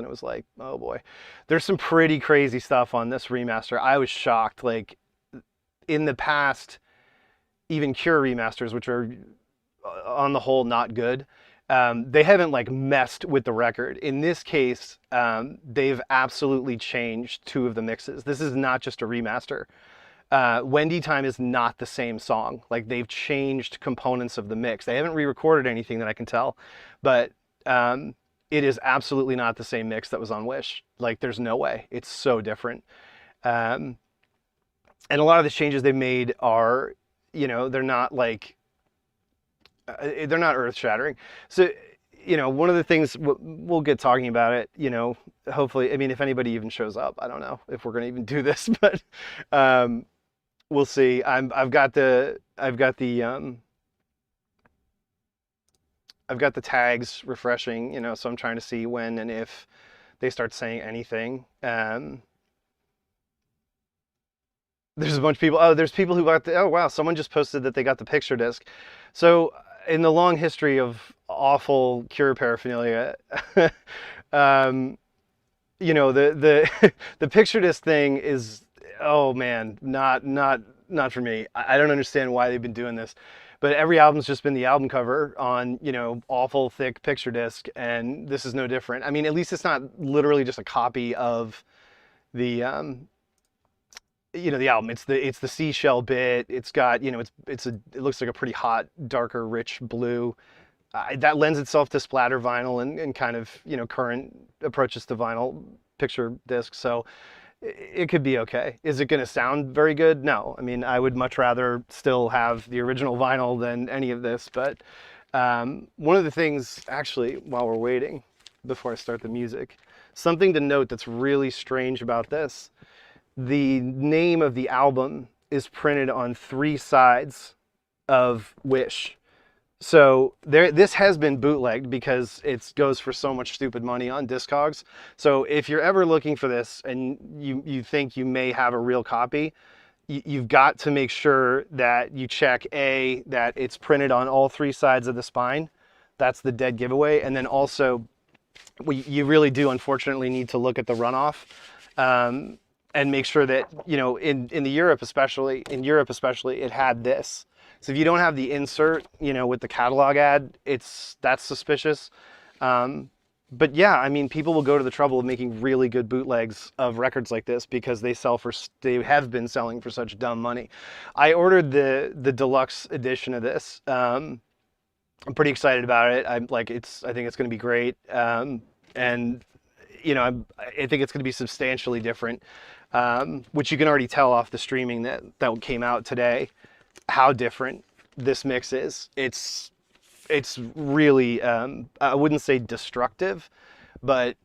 and it was like, oh boy. There's some pretty crazy stuff on this remaster. I was shocked. Like in the past, even Cure remasters, which are on the whole not good, they haven't like messed with the record. In this case, they've absolutely changed two of the mixes. This is not just a remaster. Wendy Time is not the same song. Like they've changed components of the mix. They haven't re-recorded anything that I can tell, but it is absolutely not the same mix that was on Wish. Like there's no way. It's so different. Um, and a lot of the changes they made are, they're not like they're not earth shattering. So, one of the things we'll get talking about it, hopefully, I mean, if anybody even shows up, I don't know if we're going to even do this, but um, we'll see. I've got the tags refreshing, so I'm trying to see when and if they start saying anything. There's a bunch of people. Oh, there's people who got the, oh wow, someone just posted that they got the picture disc. So in the long history of awful Cure paraphernalia, um, the the picture disc thing is, oh man, not for me. I don't understand why they've been doing this, but every album's just been the album cover on, awful thick picture disc, and this is no different. I mean, at least it's not literally just a copy of the the album. It's the seashell bit. It's got, it looks like a pretty hot, darker, rich blue. That lends itself to splatter vinyl and kind of, current approaches to vinyl picture disc. So it could be okay. Is it going to sound very good? No. I mean, I would much rather still have the original vinyl than any of this. But one of the things, actually, while we're waiting, before I start the music, something to note that's really strange about this: the name of the album is printed on 3 sides of Wish. So this has been bootlegged because it goes for so much stupid money on Discogs. So if you're ever looking for this and you think you may have a real copy, you've got to make sure that you check that it's printed on all 3 sides of the spine. That's the dead giveaway. And then also, you really do unfortunately need to look at the runoff. And make sure that, in Europe especially, it had this. So if you don't have the insert, with the catalog ad, that's suspicious. But yeah, I mean, people will go to the trouble of making really good bootlegs of records like this because they have been selling for such dumb money. I ordered the deluxe edition of this. I'm pretty excited about it. I think it's going to be great. And I think it's going to be substantially different, which you can already tell off the streaming that came out today, how different this mix is. It's really, I wouldn't say destructive, but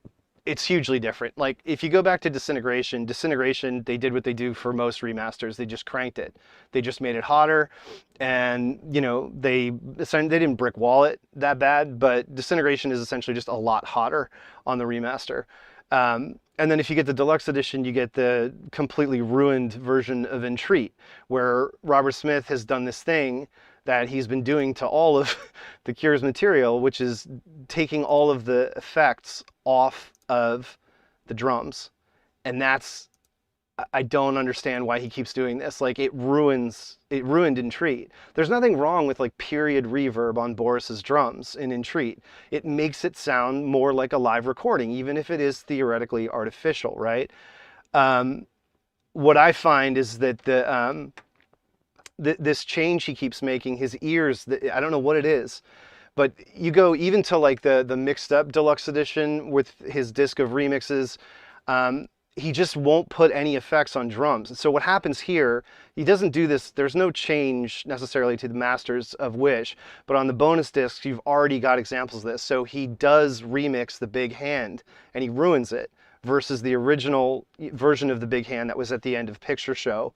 it's hugely different. Like if you go back to Disintegration, they did what they do for most remasters. They just cranked it. They just made it hotter, and they didn't brick wall it that bad, but Disintegration is essentially just a lot hotter on the remaster. And then if you get the deluxe edition, you get the completely ruined version of Entreat, where Robert Smith has done this thing that he's been doing to all of the Cure's material, which is taking all of the effects off of the drums. And I don't understand why he keeps doing this. Like it ruined Entreat. There's nothing wrong with like period reverb on Boris's drums in Entreat. It makes it sound more like a live recording, even if it is theoretically artificial, right? What I find is that this change he keeps making, his ears, I don't know what it is, but you go even to like the mixed up deluxe edition with his disc of remixes, he just won't put any effects on drums. So what happens here, he doesn't do this, there's no change necessarily to the masters of Wish, but on the bonus discs, you've already got examples of this. So he does remix the Big Hand and he ruins it versus the original version of the Big Hand that was at the end of Picture Show,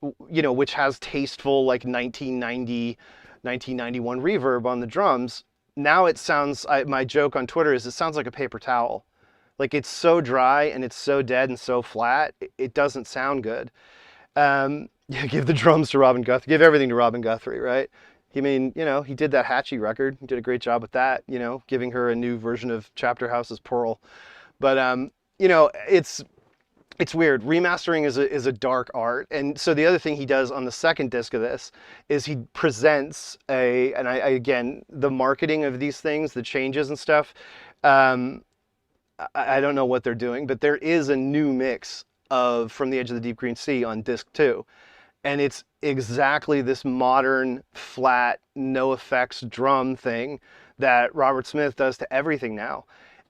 which has tasteful like 1990, 1991 reverb on the drums. Now it sounds, my joke on Twitter is it sounds like a paper towel. Like it's so dry and it's so dead and so flat, it doesn't sound good. Yeah, give the drums to Robin Guthrie. Give everything to Robin Guthrie, right? He mean, you know, he did that Hatchie record. He did a great job with that, you know, giving her a new version of Chapter House's Pearl. But you know, it's weird. Remastering is a dark art. And so the other thing he does on the second disc of this is he presents and I again, the marketing of these things, the changes and stuff, um, I don't know what they're doing, but there is a new mix of From the Edge of the Deep Green Sea on disc 2. And it's exactly this modern, flat, no effects drum thing that Robert Smith does to everything now.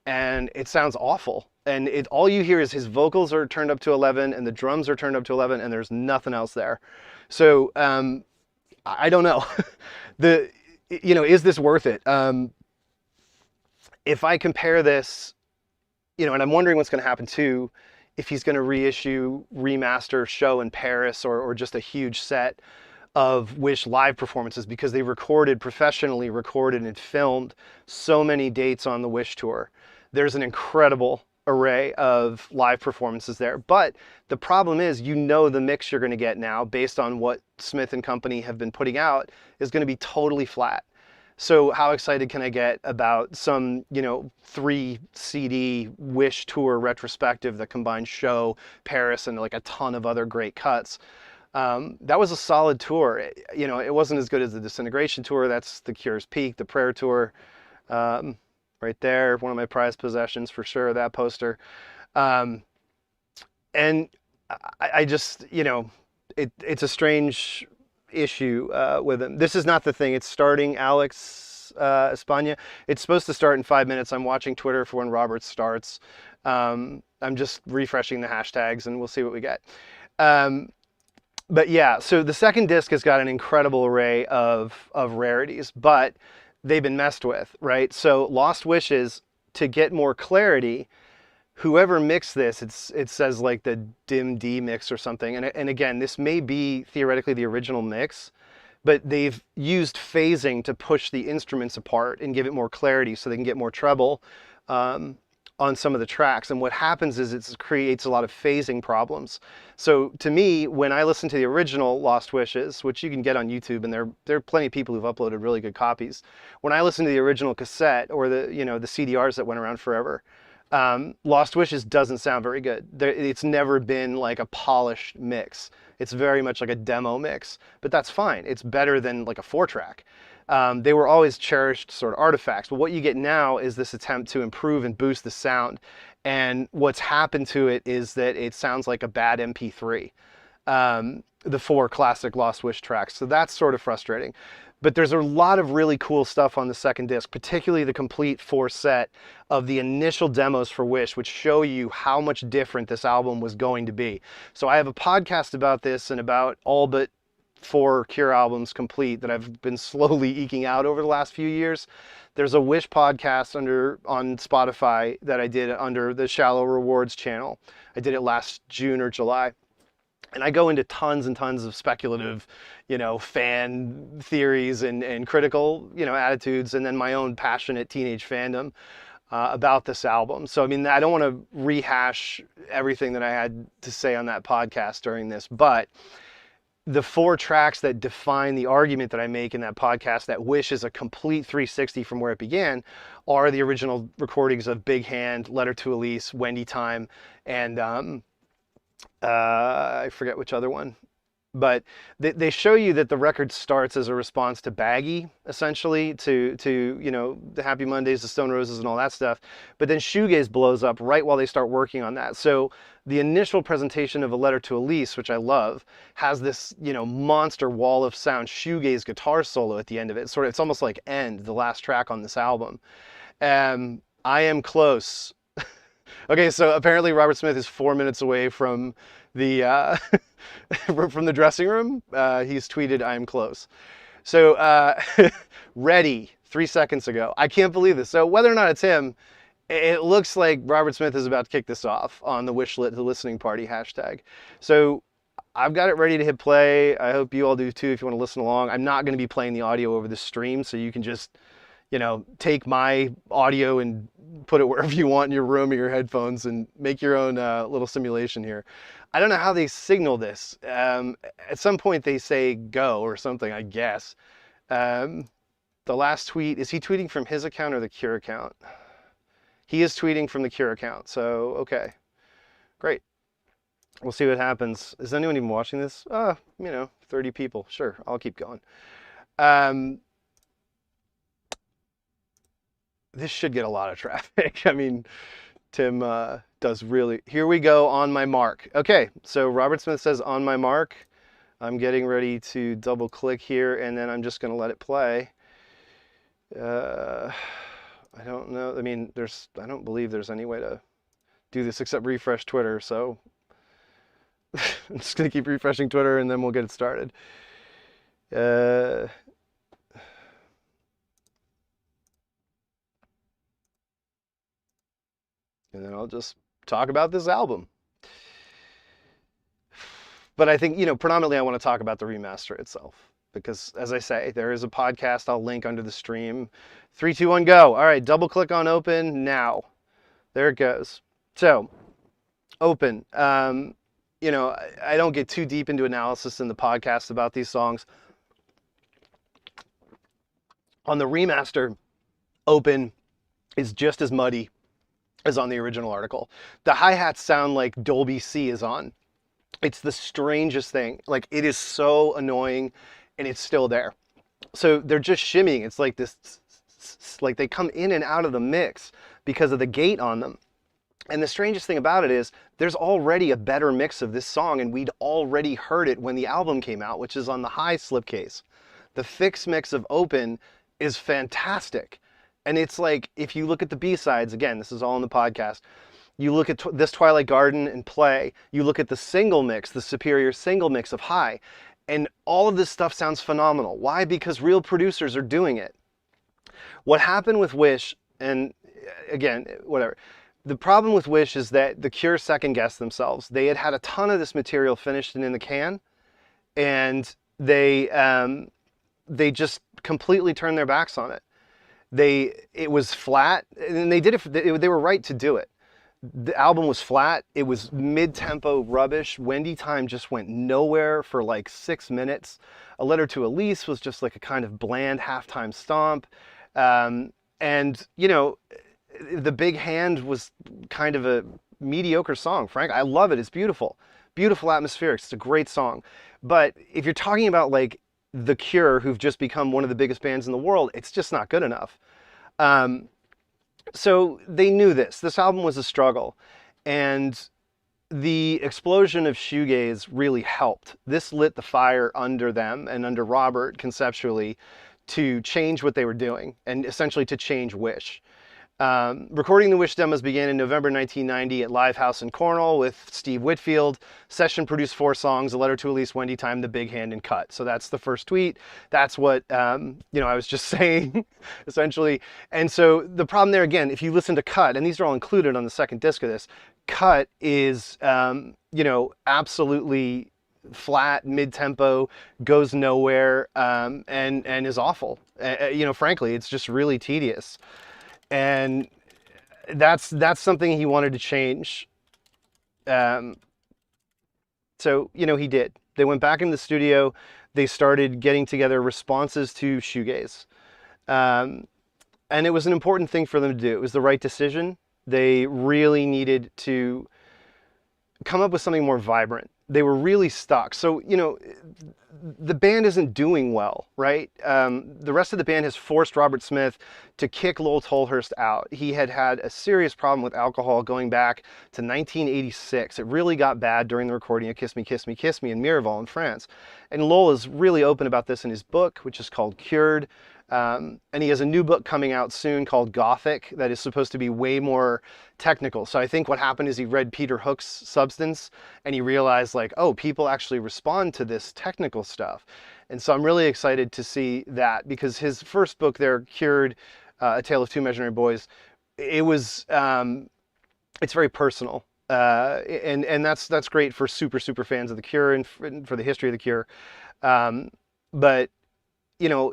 And it sounds awful. And all you hear is his vocals are turned up to 11 and the drums are turned up to 11 and there's nothing else there. So I don't know. Is this worth it? If I compare this, you know, and I'm wondering what's going to happen too, if he's going to reissue, remaster, show in Paris, or just a huge set of Wish live performances, because they professionally recorded and filmed so many dates on the Wish tour. There's an incredible array of live performances there. But the problem is, you know, the mix you're going to get now, based on what Smith and company have been putting out, is going to be totally flat. So how excited can I get about some, you know, 3 CD Wish tour retrospective that combines show, Paris, and like a ton of other great cuts? That was a solid tour. You know, it wasn't as good as the Disintegration tour. That's the Cure's peak. The Prayer tour, right there, one of my prized possessions for sure, that poster. And I just, you know, it's a strange issue with him. This is not the thing. It's starting Alex Espana. It's supposed to start in 5 minutes. I'm watching Twitter for when Robert starts. I'm just refreshing the hashtags and we'll see what we get. But yeah, so the second disc has got an incredible array of rarities, but they've been messed with, right? So Lost Wishes, to get more clarity, whoever mixed this, it says like the Dim D mix or something. And again, this may be theoretically the original mix, but they've used phasing to push the instruments apart and give it more clarity so they can get more treble on some of the tracks. And what happens is it creates a lot of phasing problems. So to me, when I listen to the original Lost Wishes, which you can get on YouTube, and there are plenty of people who've uploaded really good copies. When I listen to the original cassette or the CDRs that went around forever, Lost Wishes doesn't sound very good. It's never been like a polished mix. It's very much like a demo mix, but that's fine. It's better than like a 4-track. They were always cherished sort of artifacts, but what you get now is this attempt to improve and boost the sound. And what's happened to it is that it sounds like a bad MP3, the 4 classic Lost Wish tracks. So that's sort of frustrating. But there's a lot of really cool stuff on the second disc, particularly the complete 4 set of the initial demos for Wish, which show you how much different this album was going to be. So I have a podcast about this and about all but 4 Cure albums complete that I've been slowly eking out over the last few years. There's a Wish podcast on Spotify that I did under the Shallow Rewards channel. I did it last June or July. And I go into tons and tons of speculative, you know, fan theories and critical, you know, attitudes, and then my own passionate teenage fandom about this album. So, I mean, I don't want to rehash everything that I had to say on that podcast during this, but the 4 tracks that define the argument that I make in that podcast, that Wish is a complete 360 from where it began, are the original recordings of Big Hand, Letter to Elise, Wendy Time, and I forget which other one. But they show you that the record starts as a response to Baggy, essentially, to you know, the Happy Mondays, the Stone Roses, and all that stuff. But then shoegaze blows up right while they start working on that. So the initial presentation of A Letter to Elise, which I love, has this, you know, monster wall of sound shoegaze guitar solo at the end of it. It's almost like End, the last track on this album. I Am Close. Okay, so apparently Robert Smith is 4 minutes away from the from the dressing room. He's tweeted, "I am close." So Ready, 3 seconds ago. I can't believe this. So whether or not it's him, it looks like Robert Smith is about to kick this off on the Wishlit, the listening party hashtag. So I've got it ready to hit play. I hope you all do too if you want to listen along. I'm not going to be playing the audio over the stream, so you can just, you know, take my audio and put it wherever you want in your room or your headphones and make your own little simulation here. I don't know how they signal this. At some point they say go or something, I guess. Um, the last tweet, is he tweeting from his account or the Cure account? He is tweeting from the Cure account. So, okay, great. We'll see what happens. Is anyone even watching this? 30 people. Sure, I'll keep going. This should get a lot of traffic. I mean, Tim does really. Here we go, on my mark. Okay, so Robert Smith says on my mark. I'm getting ready to double click here, and then I'm just going to let it play. I don't know. I mean, I don't believe there's any way to do this except refresh Twitter. So I'm just going to keep refreshing Twitter, and then we'll get it started. And then I'll just talk about this album. But I think, predominantly I want to talk about the remaster itself. Because, as I say, there is a podcast I'll link under the stream. 3, 2, 1, go. All right, double click on open now. There it goes. So, open. I don't get too deep into analysis in the podcast about these songs. On the remaster, open is just as muddy as on the original article. The hi-hats sound like Dolby C is on. It's the strangest thing. Like, it is so annoying, and it's still there. So they're just shimmying. It's like this, like they come in and out of the mix because of the gate on them. And the strangest thing about it is there's already a better mix of this song, and we'd already heard it when the album came out, which is on the high slipcase. The fixed mix of Open is fantastic. And it's like, if you look at the B-sides, again, this is all in the podcast, you look at this Twilight Garden and Play, you look at the single mix, the superior single mix of High, and all of this stuff sounds phenomenal. Why? Because real producers are doing it. What happened with Wish, and again, whatever, the problem with Wish is that the Cure second-guessed themselves. They had a ton of this material finished and in the can, and they just completely turned their backs on it. It was flat, and they did it. They were right to do it. The album was flat. It was mid-tempo rubbish. Wendy Time just went nowhere for like 6 minutes. A Letter to Elise was just like a kind of bland halftime stomp. And, The Big Hand was kind of a mediocre song. Frank, I love it. It's beautiful. Beautiful atmospherics. It's a great song. But if you're talking about like The Cure, who've just become one of the biggest bands in the world, it's just not good enough. So they knew this. This album was a struggle. And the explosion of shoegaze really helped. This lit the fire under them and under Robert conceptually to change what they were doing and essentially to change Wish. Recording the Wish demos began in November 1990 at Live House in Cornwall with Steve Whitfield. Session produced 4 songs, A Letter to Elise, Wendy Time, The Big Hand, and Cut. So that's the first tweet. That's what, I was just saying, essentially. And so the problem there, again, if you listen to Cut, and these are all included on the second disc of this, Cut is, absolutely flat, mid-tempo, goes nowhere, and is awful. Frankly, it's just really tedious. And that's something he wanted to change. So, he did. They went back in the studio. They started getting together responses to shoegaze. And it was an important thing for them to do. It was the right decision. They really needed to come up with something more vibrant. They were really stuck. So, the band isn't doing well, right? The rest of the band has forced Robert Smith to kick Lowell Tolhurst out. He had a serious problem with alcohol going back to 1986. It really got bad during the recording of Kiss Me, Kiss Me, Kiss Me in Miraval in France. And Lowell is really open about this in his book, which is called Cured. And he has a new book coming out soon called Gothic that is supposed to be way more technical. So I think what happened is he read Peter Hook's Substance and he realized like, oh, people actually respond to this technical stuff. And so I'm really excited to see that because his first book there, Cured, A Tale of Two Imaginary Boys, it was, it's very personal. And that's great for super fans of The Cure and for the history of The Cure. But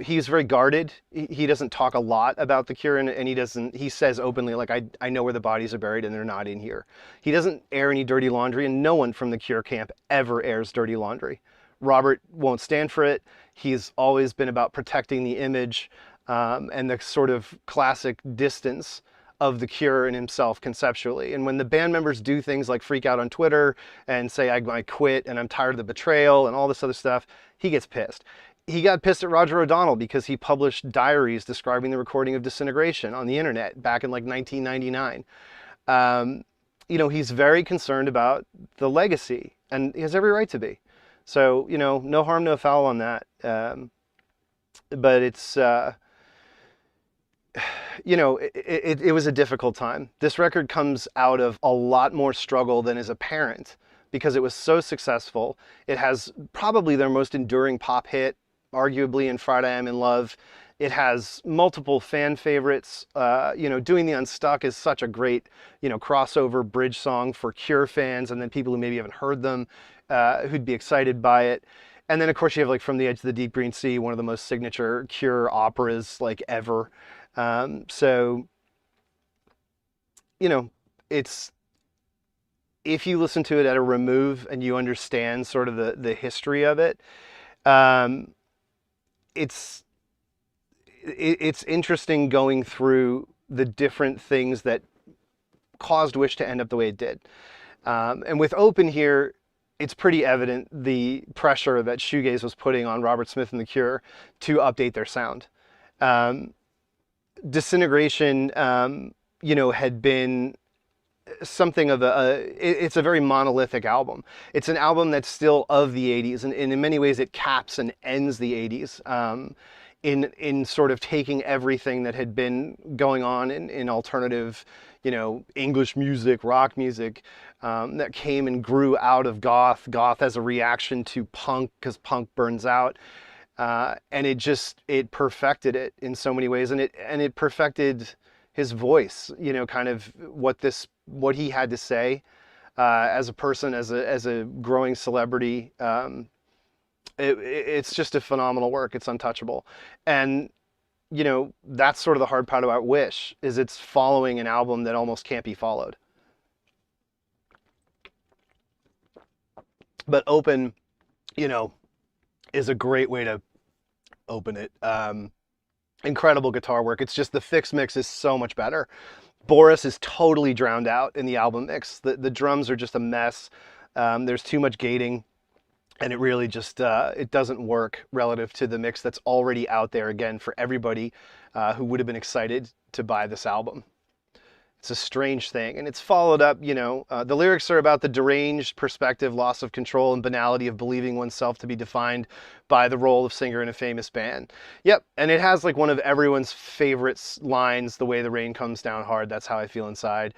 he's very guarded. He doesn't talk a lot about The Cure, and he says openly, like, I know where the bodies are buried and they're not in here. He doesn't air any dirty laundry, and no one from The Cure camp ever airs dirty laundry, Robert won't stand for it. He's always been about protecting the image and the sort of classic distance of The Cure and himself conceptually. And when the band members do things like freak out on Twitter and say, I quit and I'm tired of the betrayal and all this other stuff, he gets pissed. He got pissed at Roger O'Donnell because he published diaries describing the recording of Disintegration on the internet back in like 1999. He's very concerned about the legacy, and he has every right to be. So, no harm, no foul on that. But it's, it was a difficult time. This record comes out of a lot more struggle than is apparent because it was so successful. It has probably their most enduring pop hit, arguably, in Friday I'm in Love. It has multiple fan favorites. Doing the Unstuck is such a great, crossover bridge song for Cure fans and then people who maybe haven't heard them, who'd be excited by it. And then, of course, you have like From the Edge of the Deep Green Sea, one of the most signature Cure operas like ever. It's, if you listen to it at a remove and you understand sort of the history of it, it's interesting going through the different things that caused Wish to end up the way it did. And with Open here, it's pretty evident the pressure that shoegaze was putting on Robert Smith and The Cure to update their sound. Disintegration, had been something of it's a very monolithic album. It's an album that's still of the 80s, and in many ways it caps and ends the 80s in sort of taking everything that had been going on in alternative, English music, rock music, that came and grew out of goth as a reaction to punk, because punk burns out. And it perfected it in so many ways, and it perfected his voice, kind of what he had to say as a person, as a growing celebrity. It's just a phenomenal work. It's untouchable. And, that's sort of the hard part about Wish, is it's following an album that almost can't be followed. But Open, is a great way to open it. Incredible guitar work. It's just the fixed mix is so much better. Boris is totally drowned out in the album mix. The drums are just a mess. There's too much gating, and it really just it doesn't work relative to the mix that's already out there, again, for everybody who would have been excited to buy this album. It's a strange thing, and it's followed up, the lyrics are about the deranged perspective, loss of control, and banality of believing oneself to be defined by the role of singer in a famous band. Yep, and it has like one of everyone's favorite lines, "The way the rain comes down hard, that's how I feel inside."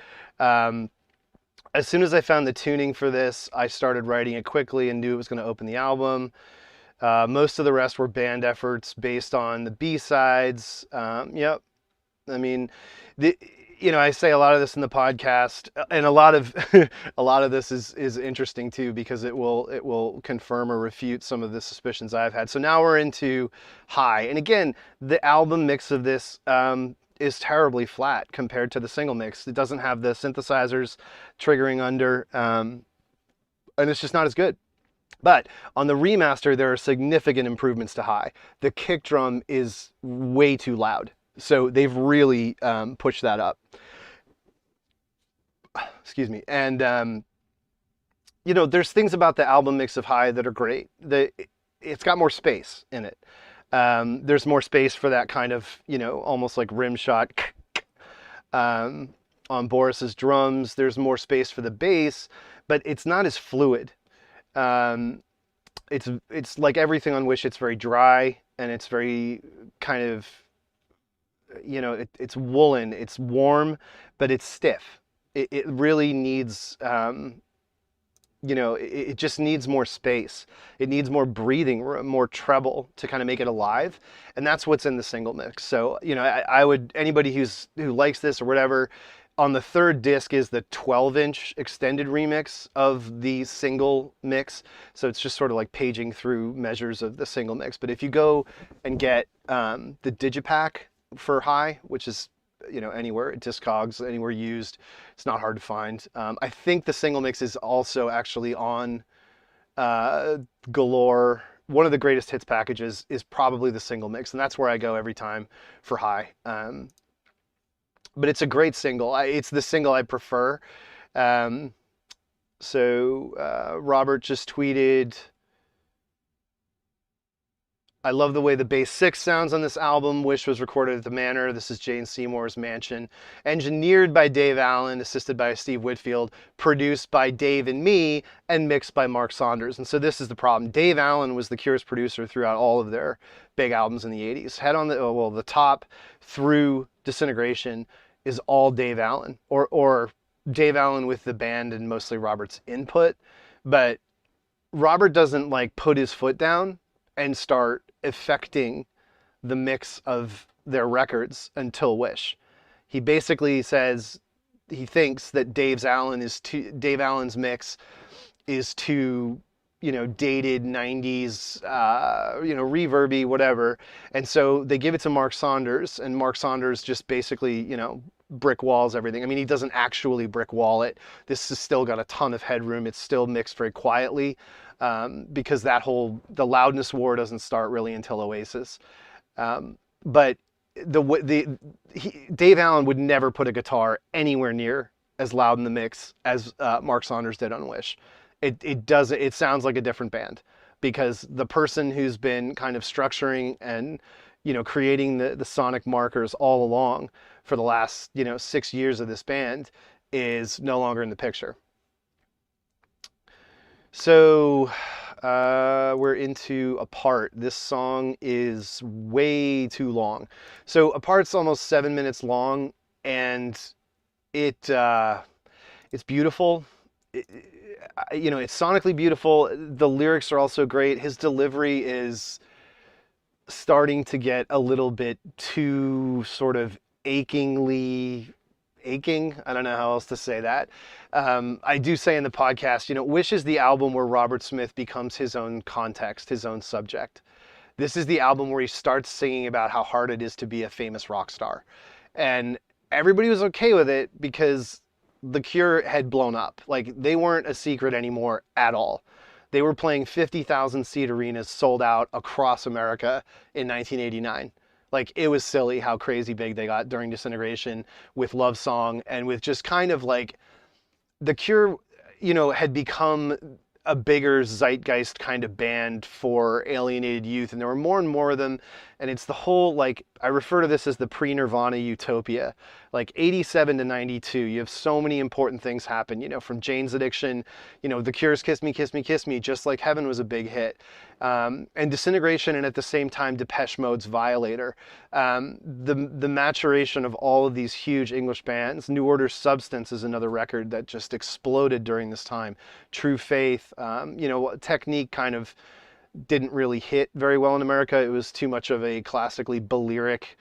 As soon as I found the tuning for this, I started writing it quickly and knew it was going to open the album. Most of the rest were band efforts based on the B-sides. Yep, I mean, I say a lot of this in the podcast, and a lot of this is interesting too, because it will confirm or refute some of the suspicions I've had. So now we're into High, and again, the album mix of this is terribly flat compared to the single mix. It doesn't have the synthesizers triggering under, and it's just not as good. But on the remaster, there are significant improvements to High. The kick drum is way too loud. So they've really pushed that up. Excuse me. And, there's things about the album mix of High that are great. It's got more space in it. There's more space for that kind of, almost like rim shot on Boris's drums. There's more space for the bass, but it's not as fluid. It's like everything on Wish. It's very dry, and it's very kind of, it's woolen, it's warm, but it's stiff. It really needs, it just needs more space. It needs more breathing room, more treble to kind of make it alive. And that's what's in the single mix. So, I would, anybody who likes this or whatever, on the third disc is the 12-inch extended remix of the single mix. So it's just sort of like paging through measures of the single mix. But if you go and get the Digipack for High, which is, anywhere, Discogs, anywhere used, it's not hard to find. I think the single mix is also actually on uh, galore. One of the greatest hits packages is probably the single mix, and that's where I go every time for High. But it's a great single. It's the single I prefer. Um, Robert just tweeted, I love the way the bass six sounds on this album. Wish was recorded at the Manor. This is Jane Seymour's mansion. Engineered by Dave Allen, assisted by Steve Whitfield, produced by Dave and me, and mixed by Mark Saunders. And so this is the problem. Dave Allen was the Cure's producer throughout all of their big albums in the 80s. Head on the top through Disintegration is all Dave Allen, or Dave Allen with the band and mostly Robert's input. But Robert doesn't like put his foot down and start affecting the mix of their records until Wish. He basically says he thinks that Dave Allen's mix is too, dated 90s, reverby, whatever. And so they give it to Mark Saunders, and Mark Saunders just basically, brick walls everything. I mean, he doesn't actually brick wall it. This has still got a ton of headroom. It's still mixed very quietly. Because the loudness war doesn't start really until Oasis. But Dave Allen would never put a guitar anywhere near as loud in the mix as Mark Saunders did on Wish. It sounds like a different band, because the person who's been kind of structuring and creating the sonic markers all along for the last 6 years of this band is no longer in the picture. So we're into Apart. This song is way too long. So Apart's almost 7 minutes long, and it's beautiful. It's sonically beautiful. The lyrics are also great. His delivery is starting to get a little bit too sort of aching. I don't know how else to say that. I do say in the podcast, Wish is the album where Robert Smith becomes his own context, his own subject. This is the album where he starts singing about how hard it is to be a famous rock star. And everybody was okay with it because The Cure had blown up. Like, they weren't a secret anymore at all. They were playing 50,000 seat arenas sold out across America in 1989. Like, it was silly how crazy big they got during Disintegration with Love Song, and with just kind of like The Cure, had become a bigger zeitgeist kind of band for alienated youth, and there were more and more of them. And it's the whole, like, I refer to this as the pre-Nirvana utopia. Like 87 to 92, you have so many important things happen, from Jane's Addiction, The Cure's Kiss Me, Kiss Me, Kiss Me, Just Like Heaven was a big hit. And Disintegration, and at the same time, Depeche Mode's Violator. The maturation of all of these huge English bands. New Order's Substance is another record that just exploded during this time. True Faith, Technique kind of didn't really hit very well in America. It was too much of a classically Balearic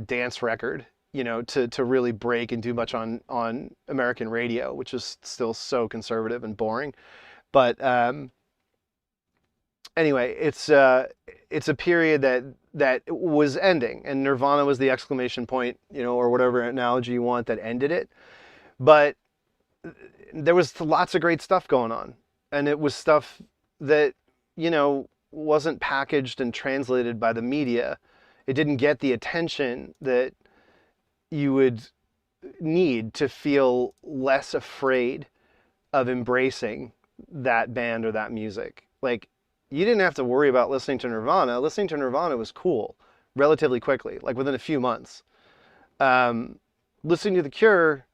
dance record, to really break and do much on American radio, which is still so conservative and boring. But anyway, it's a period that was ending, and Nirvana was the exclamation point, or whatever analogy you want, that ended it. But there was lots of great stuff going on, and it was stuff that wasn't packaged and translated by the media. It didn't get the attention that you would need to feel less afraid of embracing that band or that music. Like, you didn't have to worry about listening to Nirvana. Listening to Nirvana was cool relatively quickly, like within a few months. Listening to The Cure,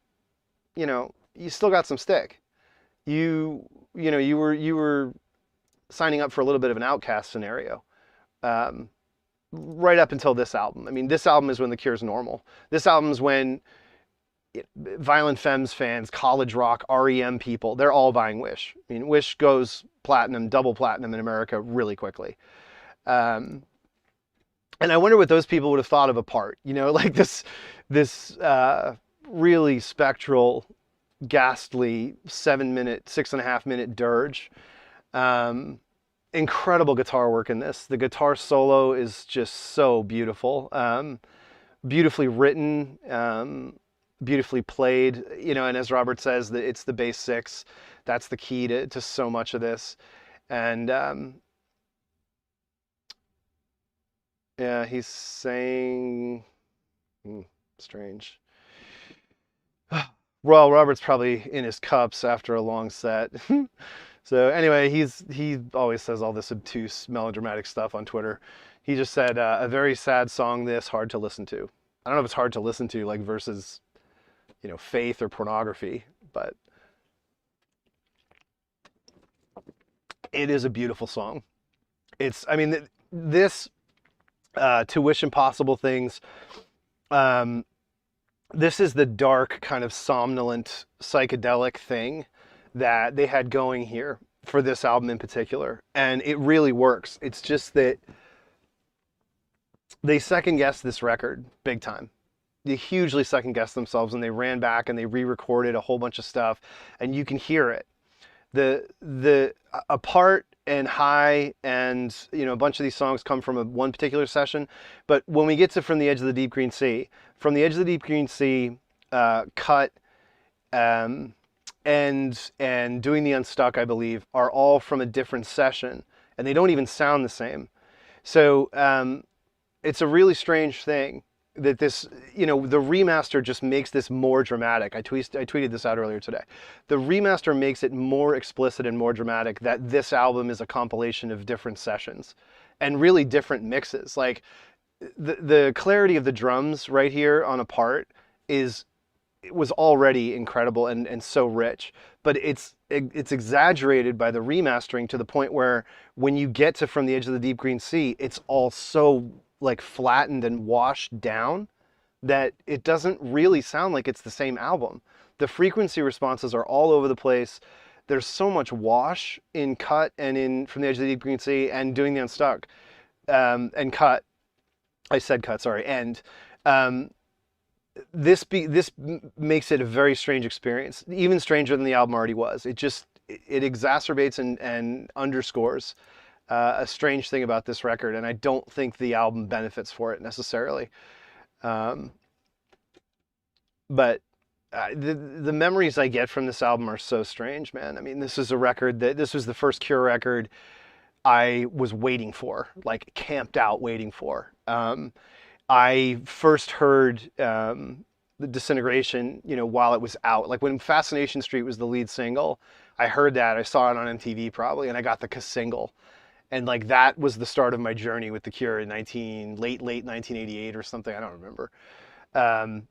you still got some stick. You were signing up for a little bit of an outcast scenario, right up until this album. I mean, this album is when The Cure's normal. This album is when Violent Femmes fans, college rock, REM people, they're all buying Wish. I mean, Wish goes platinum, double platinum in America really quickly. And I wonder what those people would have thought of Apart. Like this really spectral, ghastly 6.5 minute dirge. Incredible guitar work in this. The guitar solo is just so beautiful. Beautifully written, beautifully played, and as Robert says, it's the bass six. That's the key to so much of this. And yeah, he's saying, strange. Royal Robert's probably in his cups after a long set. So anyway, he always says all this obtuse, melodramatic stuff on Twitter. He just said, a very sad song, this, hard to listen to. I don't know if it's hard to listen to, like versus, faith or pornography, but it is a beautiful song. I mean, this, To Wish Impossible Things, this is the dark, kind of somnolent, psychedelic thing that they had going here for this album in particular. And it really works. It's just that they second guessed this record big time. They hugely second guessed themselves, and they ran back and they re-recorded a whole bunch of stuff, and you can hear it. The Apart and High and a bunch of these songs come from one particular session, but when we get to From the Edge of the Deep Green Sea, From the Edge of the Deep Green Sea, Cut, and Doing the Unstuck, I believe, are all from a different session, and they don't even sound the same. So it's a really strange thing that this, the remaster just makes this more dramatic. I tweeted this out earlier today. The remaster makes it more explicit and more dramatic that this album is a compilation of different sessions and really different mixes. Like the clarity of the drums right here on Apart it was already incredible and so rich, but it's exaggerated by the remastering to the point where when you get to From the Edge of the Deep Green Sea, it's all so like flattened and washed down that it doesn't really sound like it's the same album. The frequency responses are all over the place. There's so much wash in Cut and in From the Edge of the Deep Green Sea and Doing the Unstuck, and Cut. I said Cut, sorry. And this makes it a very strange experience, even stranger than the album already was. It exacerbates and underscores a strange thing about this record, and I don't think the album benefits for it necessarily. But the memories I get from this album are so strange, man. I mean, this was the first Cure record I was waiting for, like camped out waiting for. I first heard the Disintegration, while it was out. Like when Fascination Street was the lead single, I heard that. I saw it on MTV probably, and I got the single. And like that was the start of my journey with The Cure in late 1988 or something. I don't remember. And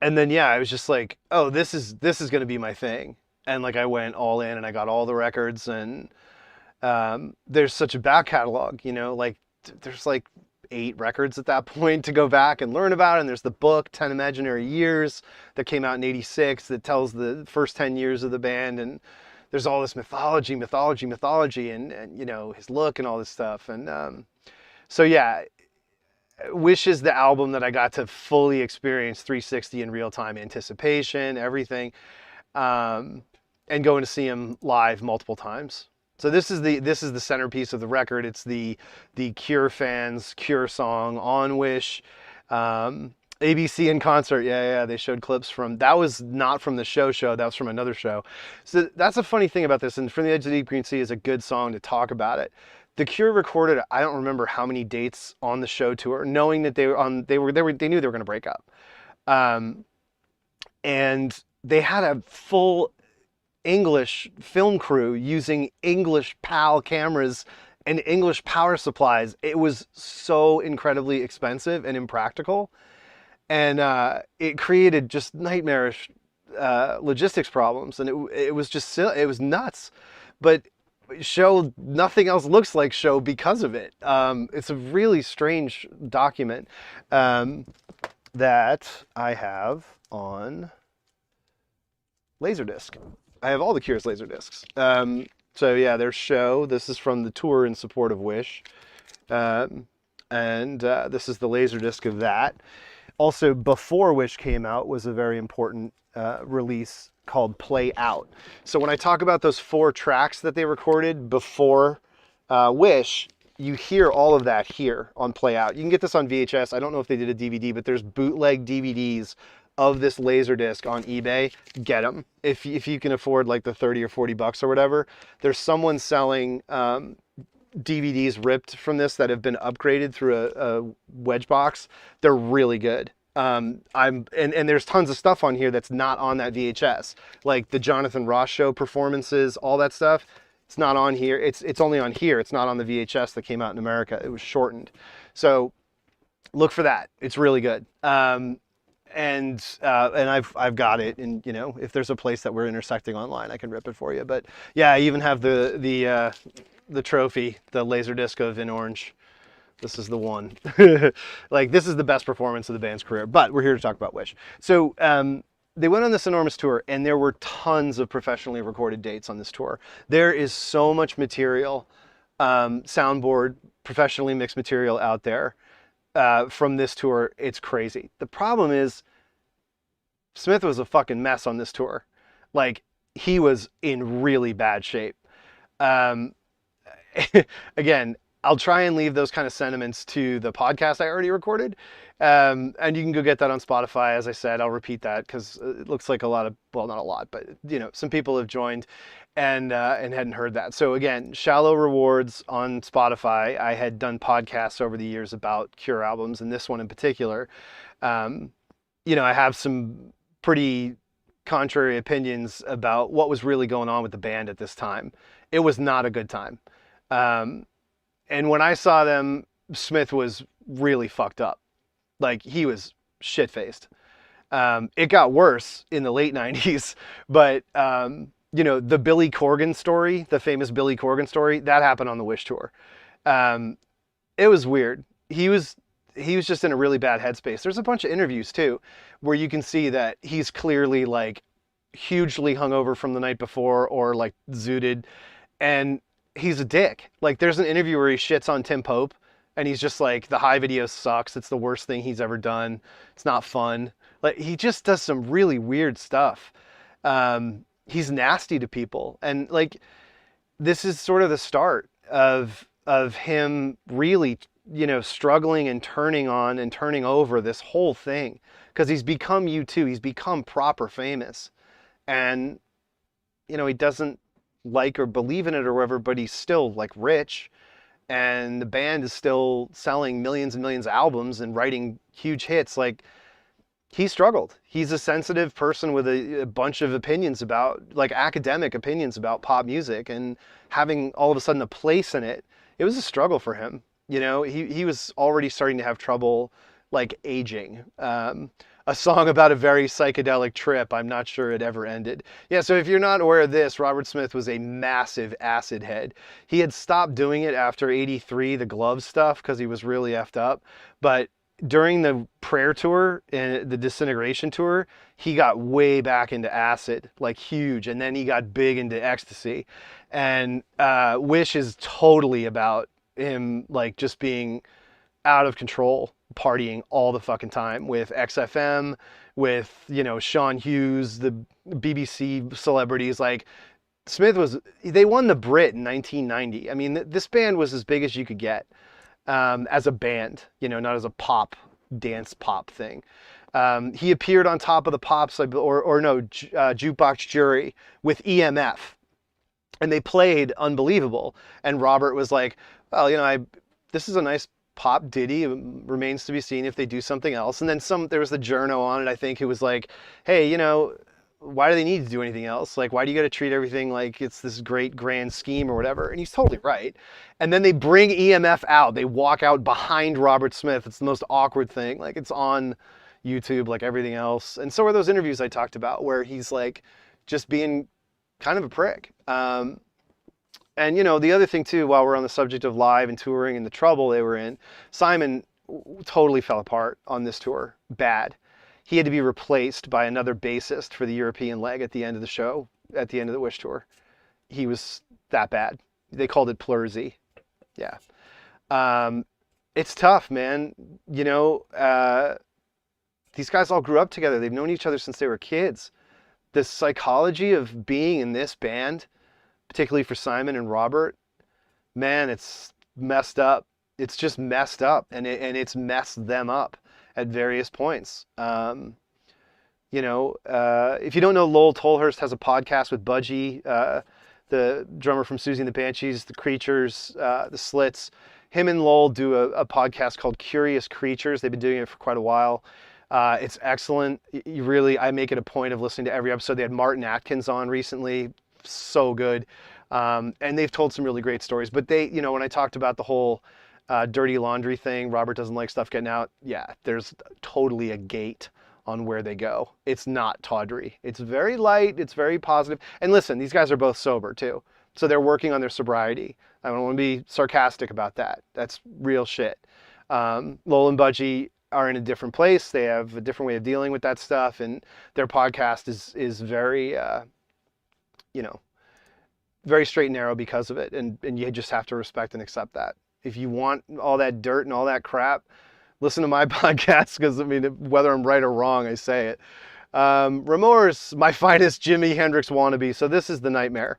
then I was just like, oh, this is going to be my thing. And like I went all in and I got all the records, and there's such a back catalog, like there's like 8 records at that point to go back and learn about. And there's the book 10 Imaginary Years that came out in '86 that tells the first 10 years of the band, and there's all this mythology, and his look and all this stuff. And so Wish is the album that I got to fully experience 360 in real time, anticipation, everything, and going to see him live multiple times. So this is the centerpiece of the record. It's the Cure fans' Cure song on Wish. ABC in concert, they showed clips from, that was not from the show, that was from another show. So that's a funny thing about this, and From the Edge of the Deep Green Sea is a good song to talk about it. The Cure recorded, I don't remember how many dates on the show tour, knowing that they knew they were going to break up. And they had a full English film crew using English PAL cameras and English power supplies. It was so incredibly expensive and impractical. And it created just nightmarish logistics problems, and it was just it was nuts. But show, nothing else looks like show because of it. It's a really strange document that I have on Laserdisc. I have all the Cure's Laserdiscs. So there's show. This is from the tour in support of Wish, and this is the Laserdisc of that. Also, before Wish came out was a very important release called Play Out. So when I talk about those 4 tracks that they recorded before Wish, you hear all of that here on Play Out. You can get this on VHS. I don't know if they did a DVD, but there's bootleg DVDs of this Laserdisc on eBay, get them. If you can afford like the 30 or 40 bucks or whatever, there's someone selling DVDs ripped from this that have been upgraded through a wedge box. They're really good. And there's tons of stuff on here that's not on that VHS, like the Jonathan Ross show performances, all that stuff. It's not on here. It's only on here. It's not on the VHS that came out in America. It was shortened. So look for that. It's really good. And I've got it. And you know, if there's a place that we're intersecting online, I can rip it for you. But yeah, I even have the trophy, the Laserdisc of In Orange. This is the one. Like, this is the best performance of the band's career. But we're here to talk about Wish. So they went on this enormous tour, and there were tons of professionally recorded dates on this tour. There is so much material, soundboard, professionally mixed material out there from this tour. It's crazy. The problem is Smith was a fucking mess on this tour. Like, he was in really bad shape. Again, I'll try and leave those kind of sentiments to the podcast I already recorded. And you can go get that on Spotify. As I said, I'll repeat that because it looks like a lot of, well, not a lot, but you know, some people have joined and hadn't heard that. So again, Shallow Rewards on Spotify. I had done podcasts over the years about Cure albums, and this one in particular. You know, I have some pretty contrary opinions about what was really going on with the band at this time. It was not a good time. And when I saw them, Smith was really fucked up. Like, he was shit-faced. It got worse in the late 90s, but, you know, the Billy Corgan story, the famous Billy Corgan story, that happened on the Wish tour. It was weird. He was just in a really bad headspace. There's a bunch of interviews, too, where you can see that he's clearly, like, hugely hungover from the night before or, like, zooted, and he's a dick. Like, there's an interview where he shits on Tim Pope, and he's just like, the High video sucks. It's the worst thing he's ever done. It's not fun. Like, he just does some really weird stuff. He's nasty to people. And like, this is sort of the start of him really, you know, struggling and turning on and turning over this whole thing. Because he's become U2. He's become proper famous. And, you know, he doesn't like or believe in it or whatever, but he's still like rich, and the band is still selling millions and millions of albums and writing huge hits. Like, he struggled. He's a sensitive person with a bunch of opinions about, like, academic opinions about pop music, and having all of a sudden a place in it, it was a struggle for him. You know, he was already starting to have trouble, like, aging. A song about a very psychedelic trip. I'm not sure it ever ended. Yeah, so if you're not aware of this, Robert Smith was a massive acid head. He had stopped doing it after '83, the glove stuff, because he was really effed up. But during the Prayer tour and the Disintegration tour, he got way back into acid, like huge. And then he got big into ecstasy. And Wish is totally about him, like, just being out of control, partying all the fucking time with XFM, with, you know, Sean Hughes, the BBC celebrities. Like, Smith was, they won the Brit in 1990. I mean, this band was as big as you could get as a band, you know, not as a pop, dance pop thing. He appeared on Top of the Pops, Jukebox Jury with EMF, and they played unbelievable. And Robert was like, well, you know, this is a nice pop ditty. It remains to be seen if they do something else. And then there was the journo on it, I think, who was like, hey, you know, why do they need to do anything else? Like, why do you got to treat everything like it's this great grand scheme or whatever? And he's totally right. And then they bring EMF out. They walk out behind Robert Smith. It's the most awkward thing. Like, it's on YouTube like everything else. And so are those interviews I talked about where he's like just being kind of a prick. And, you know, the other thing, too, while we're on the subject of live and touring and the trouble they were in, Simon totally fell apart on this tour. Bad. He had to be replaced by another bassist for the European leg at the end of the show, at the end of the Wish tour. He was that bad. They called it Plurzy. Yeah. It's tough, man. You know, these guys all grew up together. They've known each other since they were kids. The psychology of being in this band, particularly for Simon and Robert, man, it's messed up. It's just messed up, and it's messed them up at various points. If you don't know, Lowell Tolhurst has a podcast with Budgie, the drummer from Susie and the Banshees, the Creatures, the Slits. Him and Lowell do a podcast called Curious Creatures. They've been doing it for quite a while. It's excellent. I make it a point of listening to every episode. They had Martin Atkins on recently. So good. And they've told some really great stories. But when I talked about the whole dirty laundry thing, Robert doesn't like stuff getting out. Yeah, there's totally a gate on where they go. It's not tawdry. It's very light. It's very positive. And listen, these guys are both sober too. So they're working on their sobriety. I don't want to be sarcastic about that. That's real shit. Lowell and Budgie are in a different place. They have a different way of dealing with that stuff. And their podcast is very, very straight and narrow because of it. And you just have to respect and accept that. If you want all that dirt and all that crap, listen to my podcast, because whether I'm right or wrong, I say it. Remorse, my finest Jimi Hendrix wannabe. So this is the nightmare.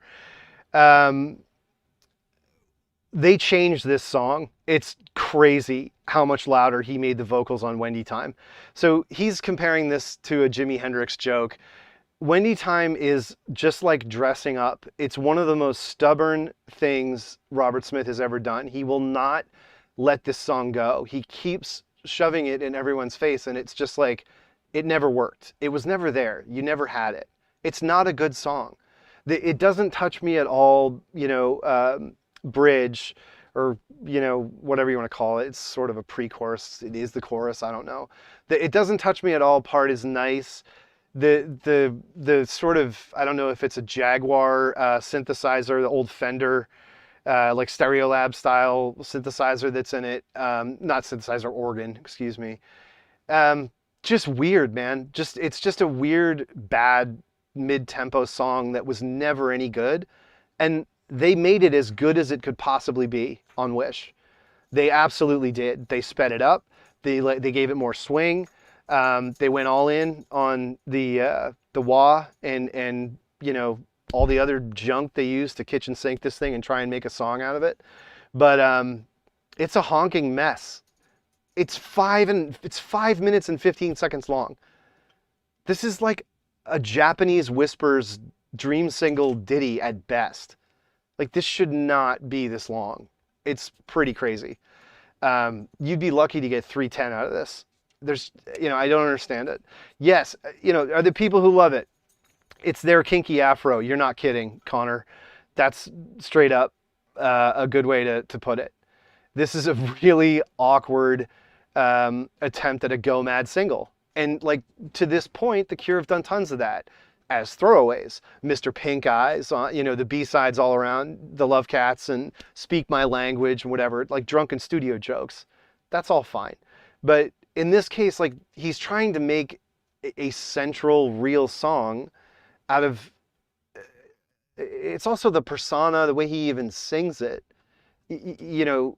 They changed this song. It's crazy how much louder he made the vocals on Wendy Time. So he's comparing this to a Jimi Hendrix joke. Wendy Time is just like dressing up. It's one of the most stubborn things Robert Smith has ever done. He will not let this song go. He keeps shoving it in everyone's face, and it's just like, it never worked. It was never there. You never had it. It's not a good song. It doesn't touch me at all, bridge, or, whatever you want to call it. It's sort of a pre-chorus. It is the chorus. I don't know. It doesn't touch me at all part is nice. The sort of, I don't know if it's a Jaguar synthesizer, the old Fender, like Stereolab style synthesizer that's in it. Not synthesizer, organ, excuse me. Just weird, man. It's just a weird, bad mid-tempo song that was never any good. And they made it as good as it could possibly be on Wish. They absolutely did. They sped it up. They gave it more swing. They went all in on the wah and all the other junk they used to kitchen sink this thing and try and make a song out of it. But it's a honking mess. It's 5 minutes and 15 seconds long. This is like a Japanese Whispers dream single ditty at best. Like, this should not be this long. It's pretty crazy. You'd be lucky to get 3:10 out of this. I don't understand it. Yes, are the people who love it. It's their kinky afro. You're not kidding, Connor. That's straight up a good way to put it. This is a really awkward attempt at a Go Mad single. And to this point, The Cure have done tons of that as throwaways. Mr. Pink Eyes, the B-sides all around, The Love Cats and Speak My Language and whatever, like drunken studio jokes. That's all fine. But in this case, he's trying to make a central, real song out of, it's also the persona, the way he even sings it.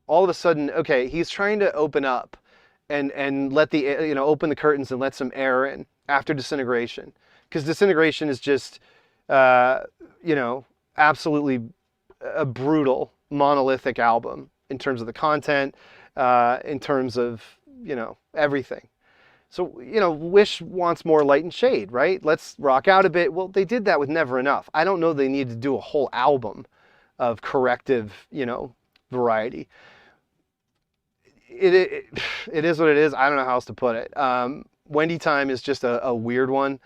All of a sudden, okay, he's trying to open up and let open the curtains and let some air in after Disintegration. Because Disintegration is just, absolutely a brutal, monolithic album in terms of the content, in terms of, everything. So, Wish wants more light and shade, right? Let's rock out a bit. Well, they did that with Never Enough. I don't know they needed to do a whole album of corrective, variety. It is what it is. I don't know how else to put it. Wendy Time is just a weird one.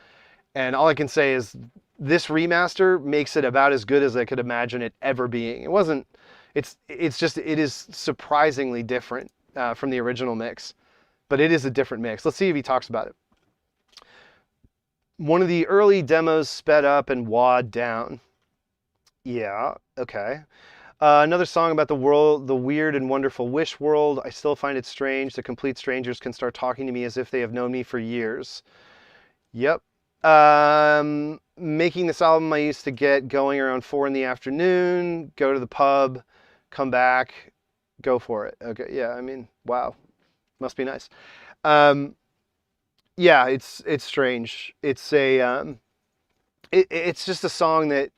And all I can say is this remaster makes it about as good as I could imagine it ever being. It is surprisingly different from the original mix, but it is a different mix. Let's see if he talks about it. One of the early demos sped up and wad down. Yeah, okay. Another song about the world, the weird and wonderful Wish world. I still find it strange that complete strangers can start talking to me as if they have known me for years. Yep. Making this album, I used to get going around 4 p.m, go to the pub, come back, go for it. Okay, yeah, wow, must be nice. Yeah, it's strange. It's it's just a song that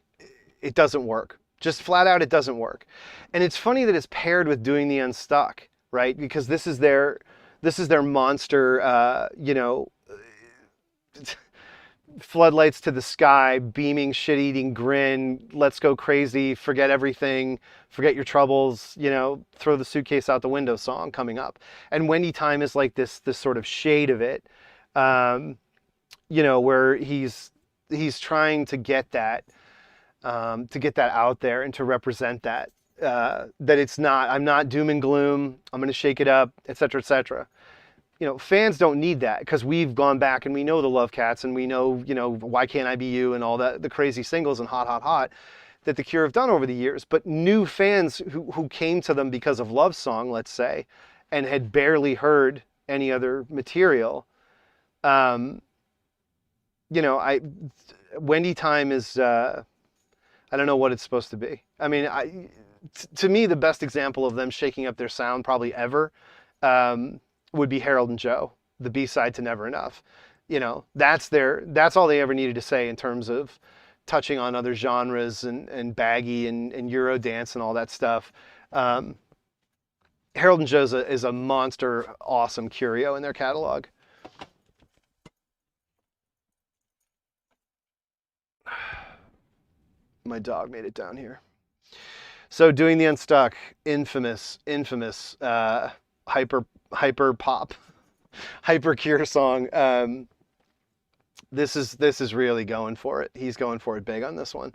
it doesn't work. Just flat out, it doesn't work. And it's funny that it's paired with Doing the Unstuck, right? Because this is their monster, floodlights to the sky, beaming, shit-eating grin, let's go crazy, forget everything, forget your troubles, throw the suitcase out the window song coming up. And Wendy Time is like this sort of shade of it, where he's trying to get that out there and to represent that, that I'm not doom and gloom, I'm going to shake it up, etc., etc. Fans don't need that because we've gone back and we know the Love Cats and we know, Why Can't I Be You and all that, the crazy singles and Hot, Hot, Hot that the Cure have done over the years. But new fans who came to them because of Love Song, let's say, and had barely heard any other material, Wendy Time is, I don't know what it's supposed to be. I mean, to me, the best example of them shaking up their sound probably ever, would be Harold and Joe, the B-side to Never Enough. That's all they ever needed to say in terms of touching on other genres and baggy and Eurodance and all that stuff. Harold and Joe is a monster, awesome curio in their catalog. My dog made it down here. So Doing the Unstuck, infamous, hyper pop, hyper Cure song. This is really going for it. He's going for it big on this one,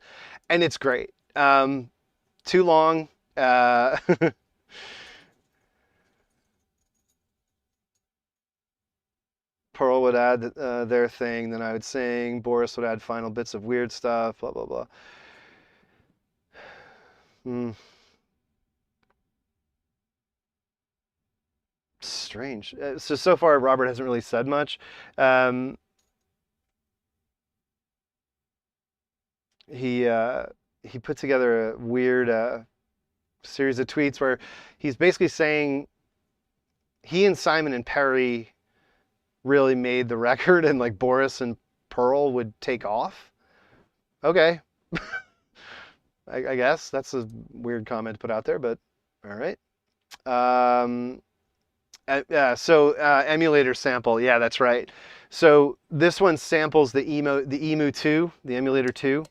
and it's great. Too long. Pearl would add their thing, then I would sing. Boris would add final bits of weird stuff. Blah blah blah. Strange. So far, Robert hasn't really said much. He put together a weird series of tweets where he's basically saying he and Simon and Perry really made the record, and like Boris and Pearl would take off. Okay. I guess that's a weird comment to put out there, but all right. Emulator sample. Yeah, that's right. So this one samples the Emu 2, the Emulator 2.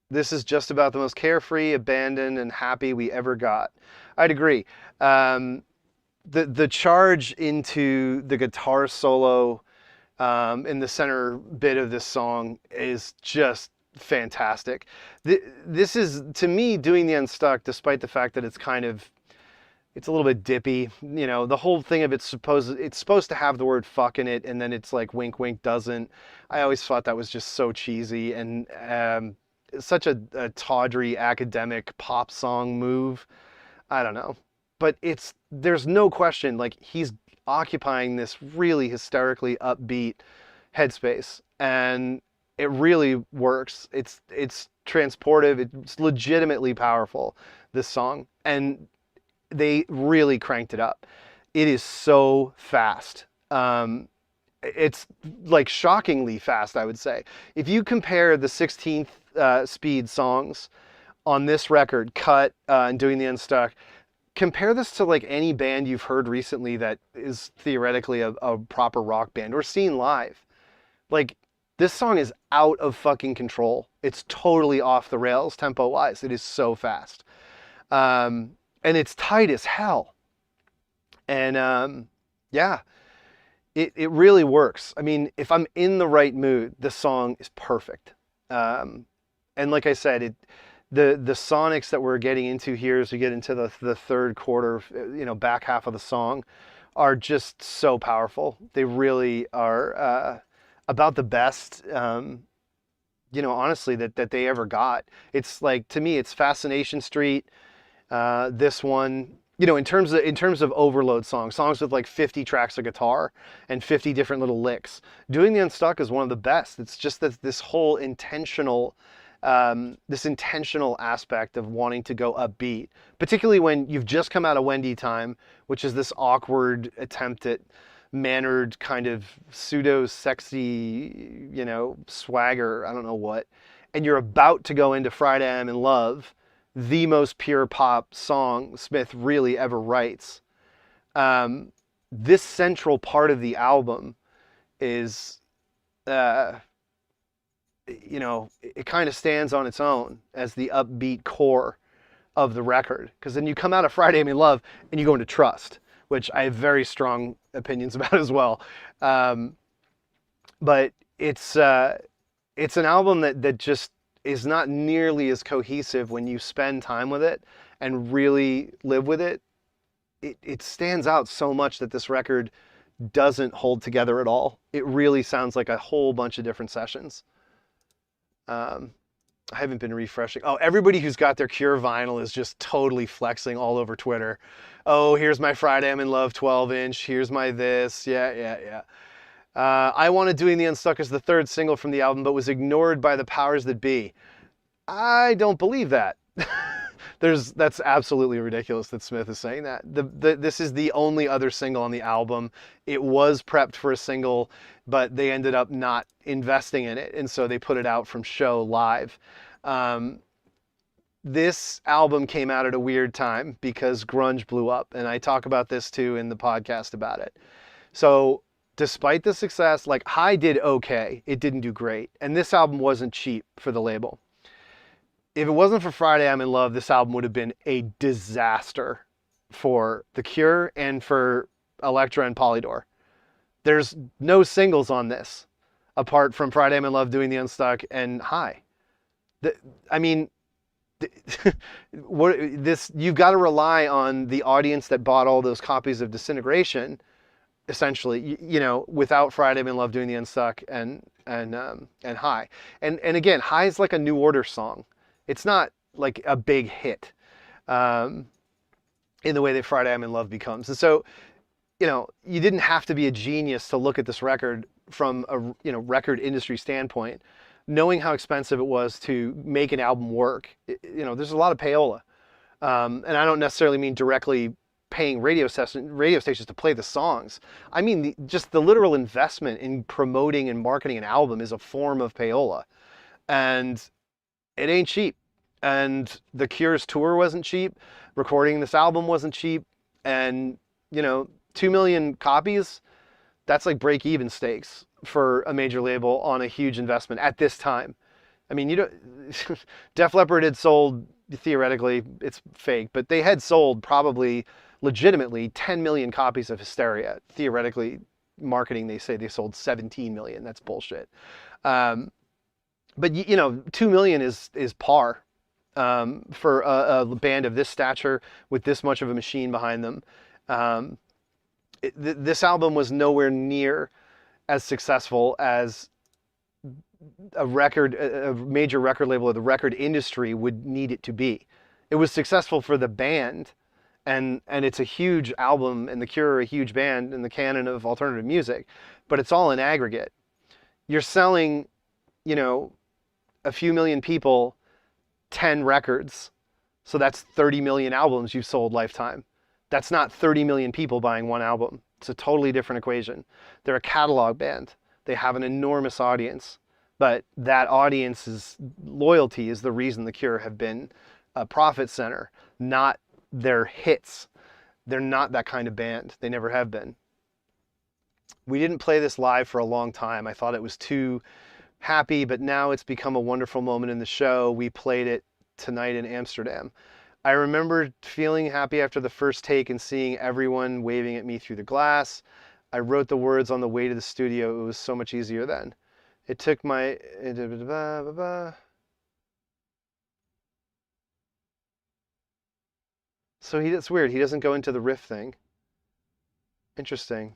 This is just about the most carefree, abandoned, and happy we ever got. I'd agree. The charge into the guitar solo in the center bit of this song is just fantastic. This is, to me, Doing the Unstuck, despite the fact that it's a little bit dippy. The whole thing of it's supposed to have the word fuck in it, and then it's like wink wink doesn't. I always thought that was just so cheesy and such a tawdry academic pop song move. I don't know. But there's no question, like, he's occupying this really hysterically upbeat headspace, and it really works. It's transportive. It's legitimately powerful, this song, and they really cranked it up. It is so fast. It's like shockingly fast, I would say. If you compare the 16th speed songs on this record, Cut and Doing the Unstuck, compare this to like any band you've heard recently that is theoretically a proper rock band or seen live. Like, this song is out of fucking control. It's totally off the rails tempo-wise. It is so fast. And it's tight as hell. And yeah, it really works. I mean, if I'm in the right mood, this song is perfect. And like I said, the sonics that we're getting into here as we get into the third quarter, back half of the song, are just so powerful. They really are about the best, honestly, that they ever got. It's like, to me, it's Fascination Street. This one, in terms of overload songs with like 50 tracks of guitar and 50 different little licks. Doing the Unstuck is one of the best. It's just that this whole intentional aspect of wanting to go upbeat, particularly when you've just come out of Wendy Time, which is this awkward attempt at mannered kind of pseudo sexy, swagger, I don't know what, and you're about to go into Friday I'm in Love, the most pure pop song Smith really ever writes. this central part of the album is, uh, it kind of stands on its own as the upbeat core of the record. Because then you come out of Friday I'm in Love and you go into Trust, which I have very strong opinions about as well. Um, but it's an album that just is not nearly as cohesive when you spend time with it and really live with it. It stands out so much that this record doesn't hold together at all. It really sounds like a whole bunch of different sessions. Um, I haven't been refreshing. Oh, everybody who's got their Cure vinyl is just totally flexing all over Twitter. Oh, here's my Friday I'm in Love 12-inch. Here's my this. Yeah, yeah, yeah. I Wanted Doing the Unstuck is the third single from the album, but was ignored by the powers that be. I don't believe that. That's absolutely ridiculous that Smith is saying that. This is the only other single on the album. It was prepped for a single, but they ended up not investing in it, and so they put it out from show live. This album came out at a weird time because grunge blew up, and I talk about this too in the podcast about it. So despite the success, like High did okay, it didn't do great, and this album wasn't cheap for the label. If it wasn't for Friday I'm in Love, this album would have been a disaster for The Cure and for Elektra and Polydor. There's no singles on this apart from Friday I'm in Love, Doing the Unstuck, and High. I mean, you've got to rely on the audience that bought all those copies of Disintegration, essentially, without Friday I'm in Love, Doing the Unstuck, and High. And again, High is like a New Order song. It's not like a big hit in the way that Friday I'm in Love becomes. And so, you didn't have to be a genius to look at this record from a record industry standpoint, knowing how expensive it was to make an album work. There's a lot of payola, and I don't necessarily mean directly paying radio stations to play the songs. I mean just the literal investment in promoting and marketing an album is a form of payola, and it ain't cheap. And The Cure's tour wasn't cheap. Recording this album wasn't cheap. And 2 million copies, that's like break-even stakes for a major label on a huge investment at this time. I mean, Def Leppard had sold, theoretically, it's fake, but they had sold probably legitimately 10 million copies of Hysteria. Theoretically, marketing, they say they sold 17 million. That's bullshit. But 2 million is par for a band of this stature with this much of a machine behind them. This album was nowhere near as successful as a major record label or the record industry would need it to be. It was successful for the band, and it's a huge album, and The Cure are a huge band in the canon of alternative music, but it's all in aggregate. You're selling, a few million people 10 records, so that's 30 million albums you've sold lifetime. That's not 30 million people buying one album. It's a totally different equation. They're a catalog band. They have an enormous audience, but that audience's loyalty is the reason The Cure have been a profit center, not their hits. They're not that kind of band. They never have been. We didn't play this live for a long time. I thought it was too happy, but now it's become a wonderful moment in the show. We played it tonight in Amsterdam. I remember feeling happy after the first take and seeing everyone waving at me through the glass. I wrote the words on the way to the studio. It was so much easier then. It took my... So that's weird. He doesn't go into the riff thing. Interesting.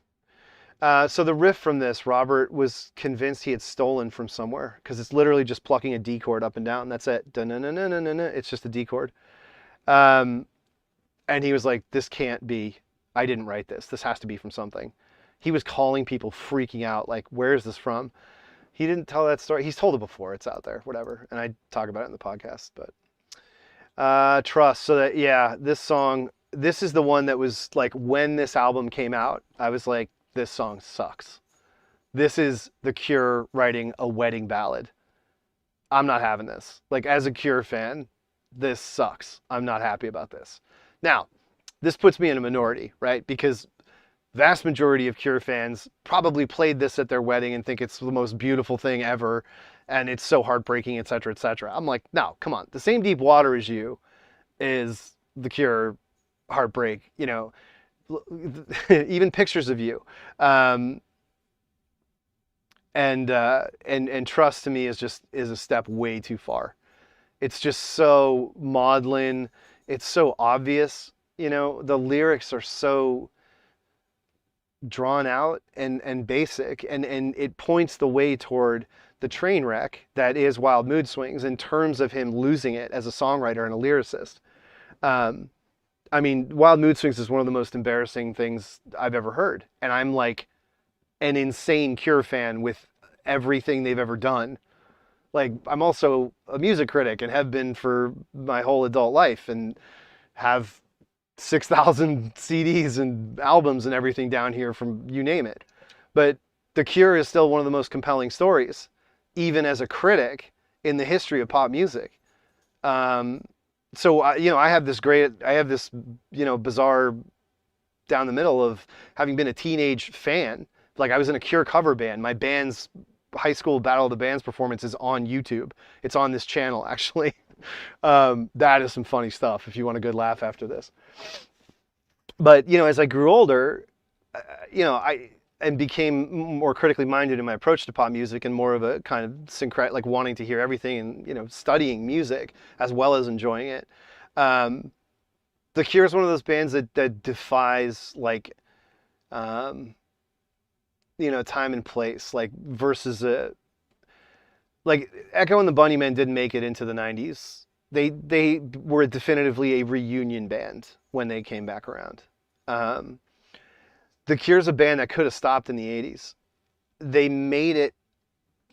So the riff from this, Robert was convinced he had stolen from somewhere because it's literally just plucking a D chord up and down. That's it. It's just a D chord. And he was like, this can't be. I didn't write this. This has to be from something. He was calling people, freaking out, like, where is this from? He didn't tell that story. He's told it before. It's out there, whatever. And I talk about it in the podcast. But Trust. So that, yeah, this song, this is the one that was like, when this album came out, I was like, this song sucks. This is The Cure writing a wedding ballad. I'm not having this. Like, as a Cure fan, this sucks. I'm not happy about this. Now, this puts me in a minority, right? Because vast majority of Cure fans probably played this at their wedding and think it's the most beautiful thing ever, and it's so heartbreaking, etc., etc. I'm like, no, come on. The Same Deep Water as You is the Cure heartbreak. You know, even Pictures of You, um, and Trust to me is a step way too far. It's just so maudlin. It's so obvious. You know, the lyrics are so drawn out and basic, and it points the way toward the train wreck that is Wild Mood Swings in terms of him losing it as a songwriter and a lyricist. Um, I mean, Wild Mood Swings is one of the most embarrassing things I've ever heard, and I'm like an insane Cure fan with everything they've ever done. Like, I'm also a music critic and have been for my whole adult life, and have 6,000 CDs and albums and everything down here from you name it. But The Cure is still one of the most compelling stories, even as a critic, in the history of pop music. Um, so I have this bizarre down the middle of having been a teenage fan. Like, I was in a Cure cover band. My band's high school Battle of the Bands performance is on YouTube. It's on this channel, actually. That is some funny stuff if you want a good laugh after this. But, as I grew older, I and became more critically minded in my approach to pop music, and more of a kind of syncret, like wanting to hear everything, and, studying music as well as enjoying it. Um, The Cure is one of those bands that defies, like, um, time and place, like, versus like Echo and the Bunnymen didn't make it into the 90s. They were definitively a reunion band when they came back around. Um, the Cure's a band that could have stopped in the 80s. They made it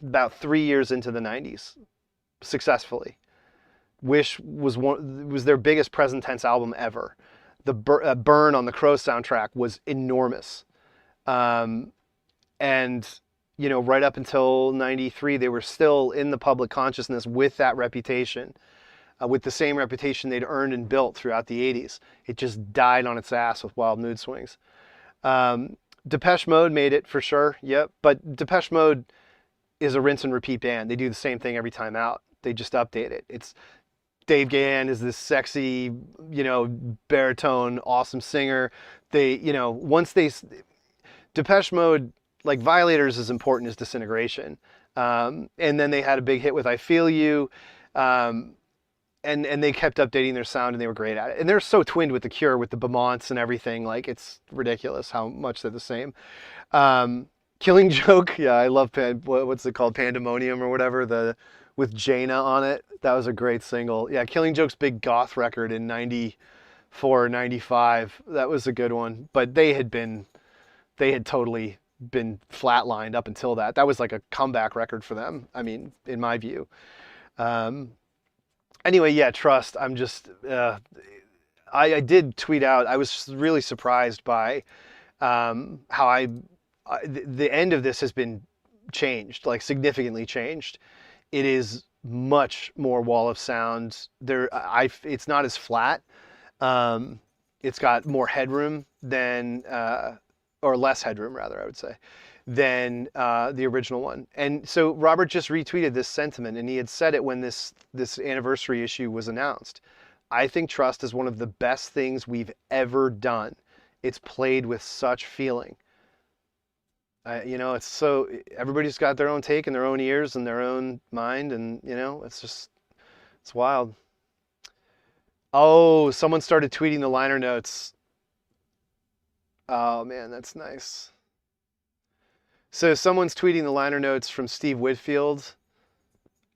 about 3 years into the 90s successfully. Wish was their biggest present tense album ever. The Burn on the Crow soundtrack was enormous. Um, and right up until 93, they were still in the public consciousness with that reputation, with the same reputation they'd earned and built throughout the 80s. It just died on its ass with Wild Mood Swings. Depeche Mode made it for sure, yep. But Depeche Mode is a rinse and repeat band. They do the same thing every time out. They just update it. It's Dave Gahan is this sexy, baritone, awesome singer. Depeche Mode, like, Violators is important as Disintegration. And then they had a big hit with I Feel You. And they kept updating their sound, and they were great at it. And they're so twinned with The Cure, with the Beaumonts and everything. Like, it's ridiculous how much they're the same. Killing Joke, yeah, I love what's it called? Pandemonium or whatever, with Jaina on it. That was a great single. Yeah, Killing Joke's big goth record in 94, 95. That was a good one. But they had totally been flatlined up until that. That was like a comeback record for them, I mean, in my view. Anyway, yeah, Trust. I'm just, I did tweet out, I was really surprised by how the end of this has been changed, like significantly changed. It is much more wall of sound. It's not as flat. It's got more headroom than, or less headroom rather, I would say, than the original one. And so Robert just retweeted this sentiment, and he had said it when this anniversary issue was announced. I think Trust is one of the best things we've ever done. It's played with such feeling. It's so, everybody's got their own take and their own ears and their own mind, and it's wild. Oh, someone started tweeting the liner notes. Oh man, that's nice. So someone's tweeting the liner notes from Steve Whitfield.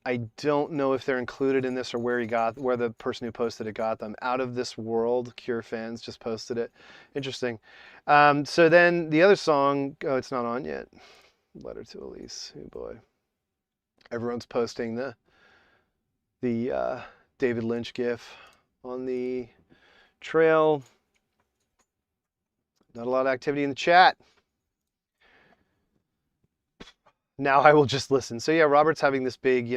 I don't know if they're included in this or where the person who posted it got them. Out of This World, Cure fans just posted it. Interesting. So then the other song, oh, it's not on yet. Letter to Elise. Oh boy. Everyone's posting the David Lynch gif on the trail. Not a lot of activity in the chat. Now I will just listen. So yeah, Robert's having this big,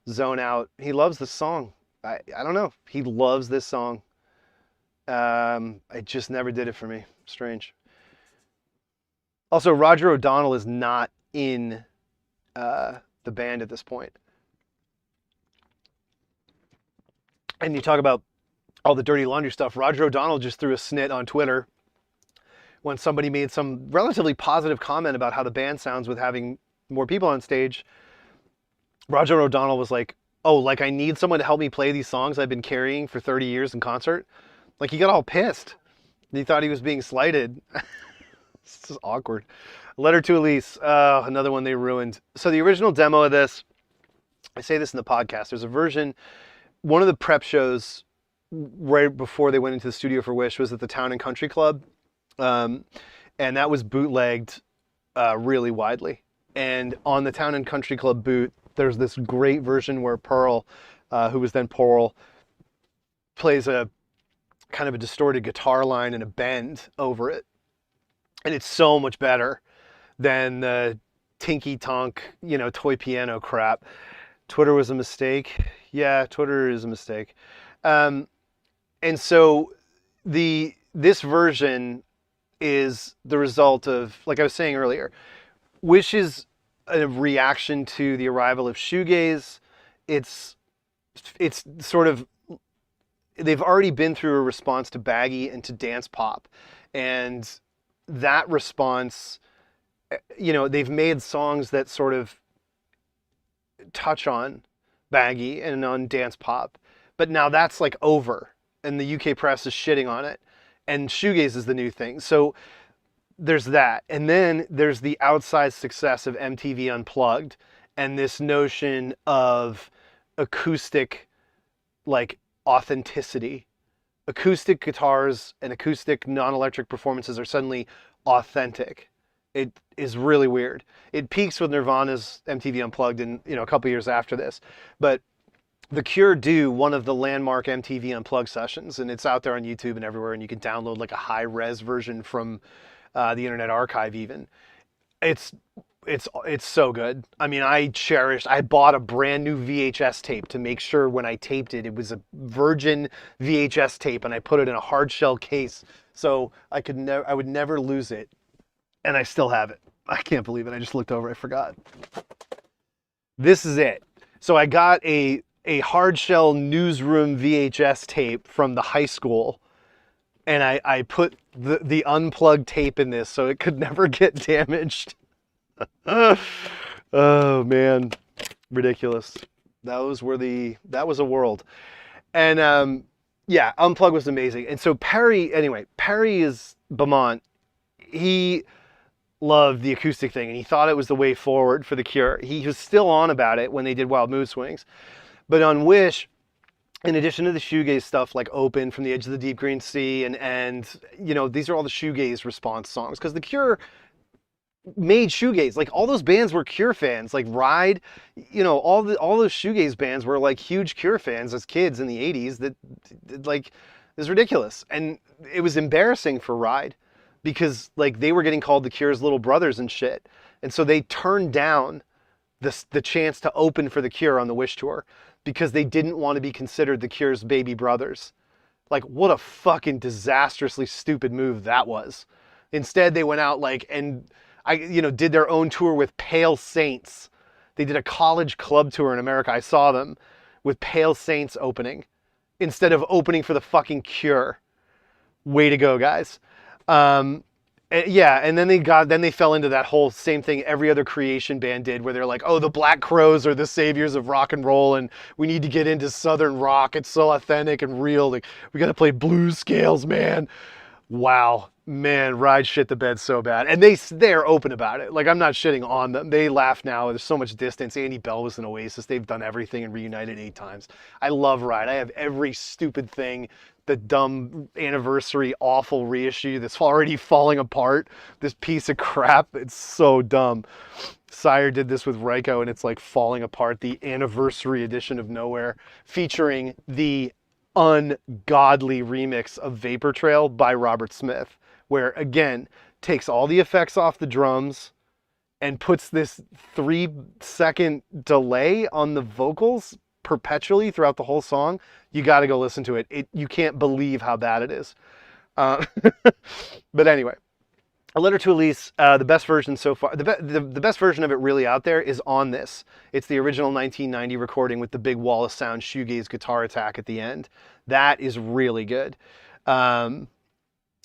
zone out. He loves the song. I don't know. He loves this song. It just never did it for me. Strange. Also, Roger O'Donnell is not in the band at this point. And you talk about all the dirty laundry stuff. Roger O'Donnell just threw a snit on Twitter when somebody made some relatively positive comment about how the band sounds with having more people on stage. Roger O'Donnell was like, oh, like I need someone to help me play these songs I've been carrying for 30 years in concert. Like he got all pissed. He thought he was being slighted. This is awkward. Letter to Elise, another one they ruined. So the original demo of this, I say this in the podcast, there's a version, one of the prep shows right before they went into the studio for Wish was at the Town and Country Club. And that was bootlegged really widely. And on the Town and Country Club boot, there's this great version where Pearl, who was then Pearl, plays a kind of a distorted guitar line and a bend over it. And it's so much better than the tinky tonk, toy piano crap. Twitter was a mistake. Yeah, Twitter is a mistake. And so this version is the result of, like I was saying earlier, Wish is a reaction to the arrival of shoegaze. It's sort of, they've already been through a response to baggy and to dance pop. And that response, they've made songs that sort of touch on baggy and on dance pop. But now that's like over and the UK press is shitting on it. And shoegaze is the new thing. So there's that. And then there's the outsized success of MTV Unplugged and this notion of acoustic, like, authenticity. Acoustic guitars and acoustic non-electric performances are suddenly authentic. It is really weird. It peaks with Nirvana's MTV Unplugged in, a couple years after this. But The Cure do one of the landmark MTV Unplugged sessions, and it's out there on YouTube and everywhere, and you can download like a high-res version from the Internet Archive even. It's so good. I mean, I bought a brand new VHS tape to make sure when I taped it, it was a virgin VHS tape, and I put it in a hard shell case so I would never lose it. And I still have it. I can't believe it. I just looked over. I forgot. This is it. So I got a hard shell newsroom VHS tape from the high school, and I put the unplugged tape in this so it could never get damaged. Oh man, ridiculous. That was a world. And yeah, Unplugged was amazing. And so Perry is Beaumont. He loved the acoustic thing and he thought it was the way forward for The Cure. He was still on about it when they did Wild Mood Swings. But on Wish, in addition to the shoegaze stuff like Open, From the Edge of the Deep Green Sea, and these are all the shoegaze response songs, because The Cure made shoegaze. Like all those bands were Cure fans, like Ride, all those shoegaze bands were like huge Cure fans as kids in the 80s. That like is ridiculous. And it was embarrassing for Ride because like they were getting called The Cure's little brothers and shit. And so they turned down the chance to open for The Cure on the Wish tour because they didn't want to be considered The Cure's baby brothers. Like what a fucking disastrously stupid move that was. Instead they went out did their own tour with Pale Saints. They did a college club tour in America. I saw them with Pale Saints opening instead of opening for the fucking Cure. Way to go, guys. And then they fell into that whole same thing every other Creation band did, where they're like, oh, the Black Crowes are the saviors of rock and roll, and we need to get into Southern rock. It's so authentic and real. Like, we got to play blues scales, man. Wow. Man, Ride shit the bed so bad. And they're open about it. Like, I'm not shitting on them. They laugh now. There's so much distance. Andy Bell was in Oasis. They've done everything and reunited 8 times. I love Ride. I have every stupid thing. The dumb anniversary awful reissue that's already falling apart. This piece of crap. It's so dumb. Sire did this with Ryko and it's like falling apart. The anniversary edition of Nowhere featuring the ungodly remix of Vapor Trail by Robert Smith, where again takes all the effects off the drums and puts this 3-second delay on the vocals perpetually throughout the whole song. You got to go listen to it. You can't believe how bad it is. But anyway, A Letter to Elise, the best version so far, the best version of it really out there is on this. It's the original 1990 recording with the big wall of sound shoegaze guitar attack at the end. That is really good. Um,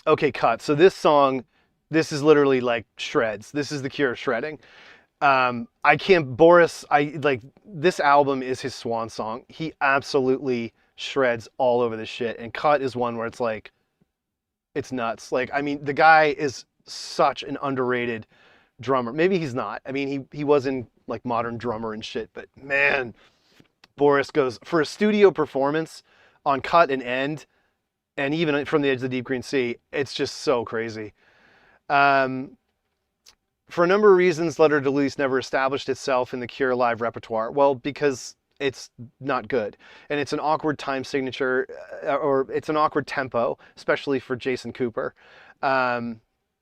okay, cut. So this song, this is literally like shreds. This is the Cure shredding. I can't, Boris, I like, this album is his swan song. He absolutely shreds all over the shit. And Cut is one where it's like, it's nuts. Like, I mean, the guy is such an underrated drummer. Maybe he's not. I mean, he was in like Modern Drummer and shit, but man, Boris goes for a studio performance on Cut and End, and even From the Edge of the Deep Green Sea. It's just so crazy. Um, for a number of reasons, Letter to Elise never established itself in the Cure live repertoire. Well, because it's not good, and it's an awkward time signature, or it's an awkward tempo, especially for Jason Cooper.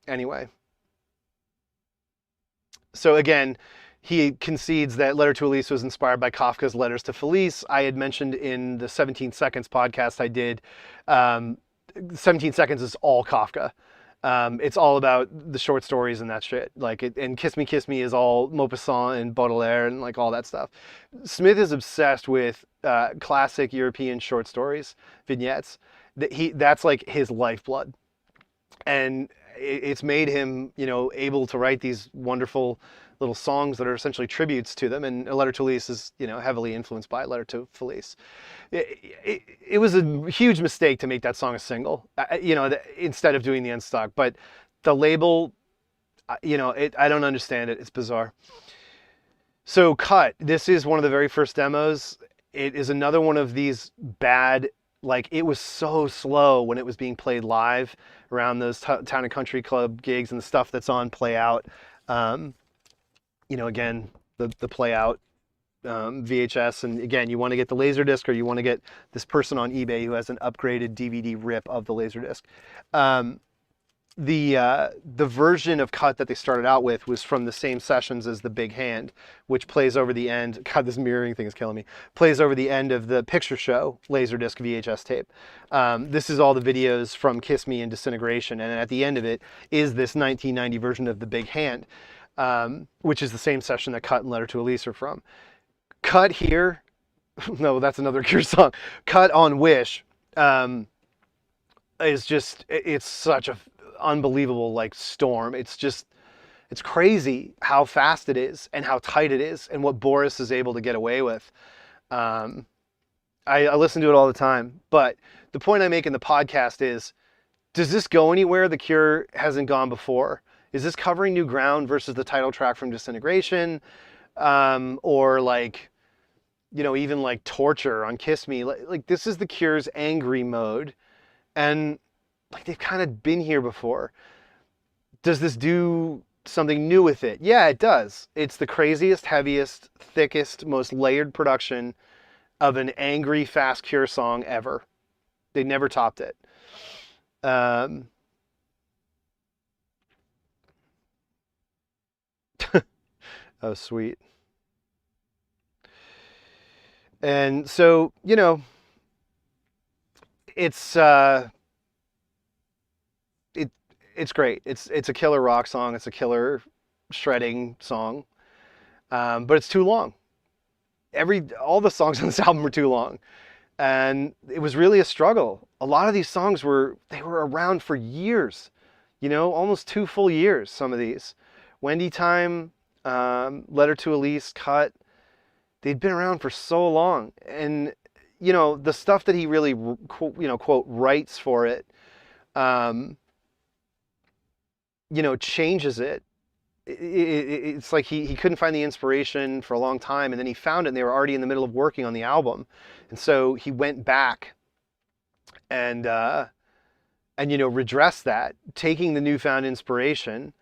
Anyway, so again, he concedes that Letter to Elise was inspired by Kafka's Letters to Felice. I had mentioned in the 17 Seconds podcast I did, 17 Seconds is all Kafka. It's all about the short stories and that shit. Like it, and Kiss Me is all Maupassant and Baudelaire and like all that stuff. Smith is obsessed with classic European short stories, vignettes. That's like his lifeblood, and it's made him, you know, able to write these wonderful little songs that are essentially tributes to them. And A Letter to Elise is, you know, heavily influenced by A Letter to Felice. It was a huge mistake to make that song a single, you know, instead of doing the Unstuck. But the label, you know, I don't understand it. It's bizarre. So Cut, this is one of the very first demos. It is another one of these bad, like it was so slow when it was being played live around those Town and Country Club gigs and the stuff that's on Play Out. You know, again, the Play Out VHS, and again, you want to get the Laserdisc, or you want to get this person on eBay who has an upgraded DVD rip of the Laserdisc. The version of Cut that they started out with was from the same sessions as The Big Hand, which plays over the end. God, this mirroring thing is killing me. Plays over the end of the Picture Show Laserdisc VHS tape. This is all the videos from Kiss Me and Disintegration, and at the end of it is this 1990 version of The Big Hand, which is the same session that Cut and Letter to Elise are from. Cut here, no, that's another Cure song. Cut on Wish is just, it's such a unbelievable like storm. It's just, it's crazy how fast it is and how tight it is and what Boris is able to get away with. I listen to it all the time, but the point I make in the podcast is, does this go anywhere the Cure hasn't gone before? Is this covering new ground versus the title track from Disintegration? Or like, you know, even like Torture on Kiss Me? Like this is the Cure's angry mode, and like they've kind of been here before. Does this do something new with it? Yeah, it does. It's the craziest, heaviest, thickest, most layered production of an angry, fast Cure song ever. They never topped it. Oh, sweet. And so, you know, it's it's great. It's a killer rock song. It's a killer shredding song. But it's too long. All the songs on this album were too long, and it was really a struggle. A lot of these songs were around for years, you know, almost 2 full years. Some of these, Wendy Time, Letter to Elise, Cut, they'd been around for so long, and you know the stuff that he really, you know, quote, writes for it, you know, changes it. It's like he couldn't find the inspiration for a long time, and then he found it, and they were already in the middle of working on the album, and so he went back and you know, redressed that, taking the newfound inspiration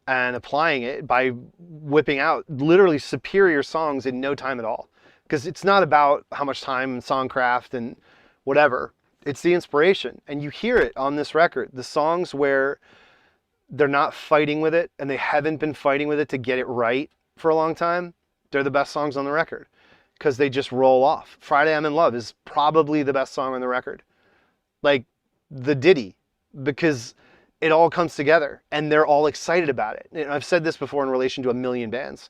and applying it by whipping out literally superior songs in no time at all. Because it's not about how much time and songcraft and whatever. It's the inspiration, and you hear it on this record. The songs where they're not fighting with it, and they haven't been fighting with it to get it right for a long time, they're the best songs on the record because they just roll off. Friday I'm in Love is probably the best song on the record. Like the ditty, because it all comes together and they're all excited about it. And I've said this before in relation to a million bands.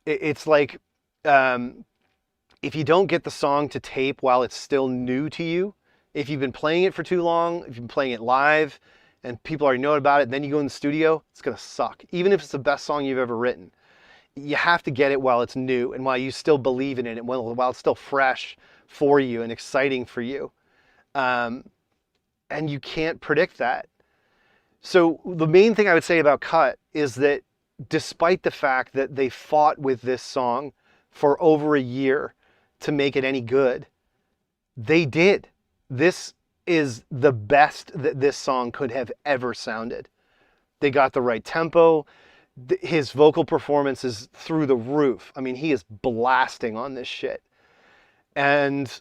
It's like, if you don't get the song to tape while it's still new to you, if you've been playing it for too long, if you've been playing it live and people already know about it, then you go in the studio, it's going to suck. Even if it's the best song you've ever written, you have to get it while it's new and while you still believe in it and while it's still fresh for you and exciting for you. And you can't predict that. So the main thing I would say about Cut is that despite the fact that they fought with this song for over a year to make it any good, they did. This is the best that this song could have ever sounded. They got the right tempo. His vocal performance is through the roof. I mean, he is blasting on this shit. And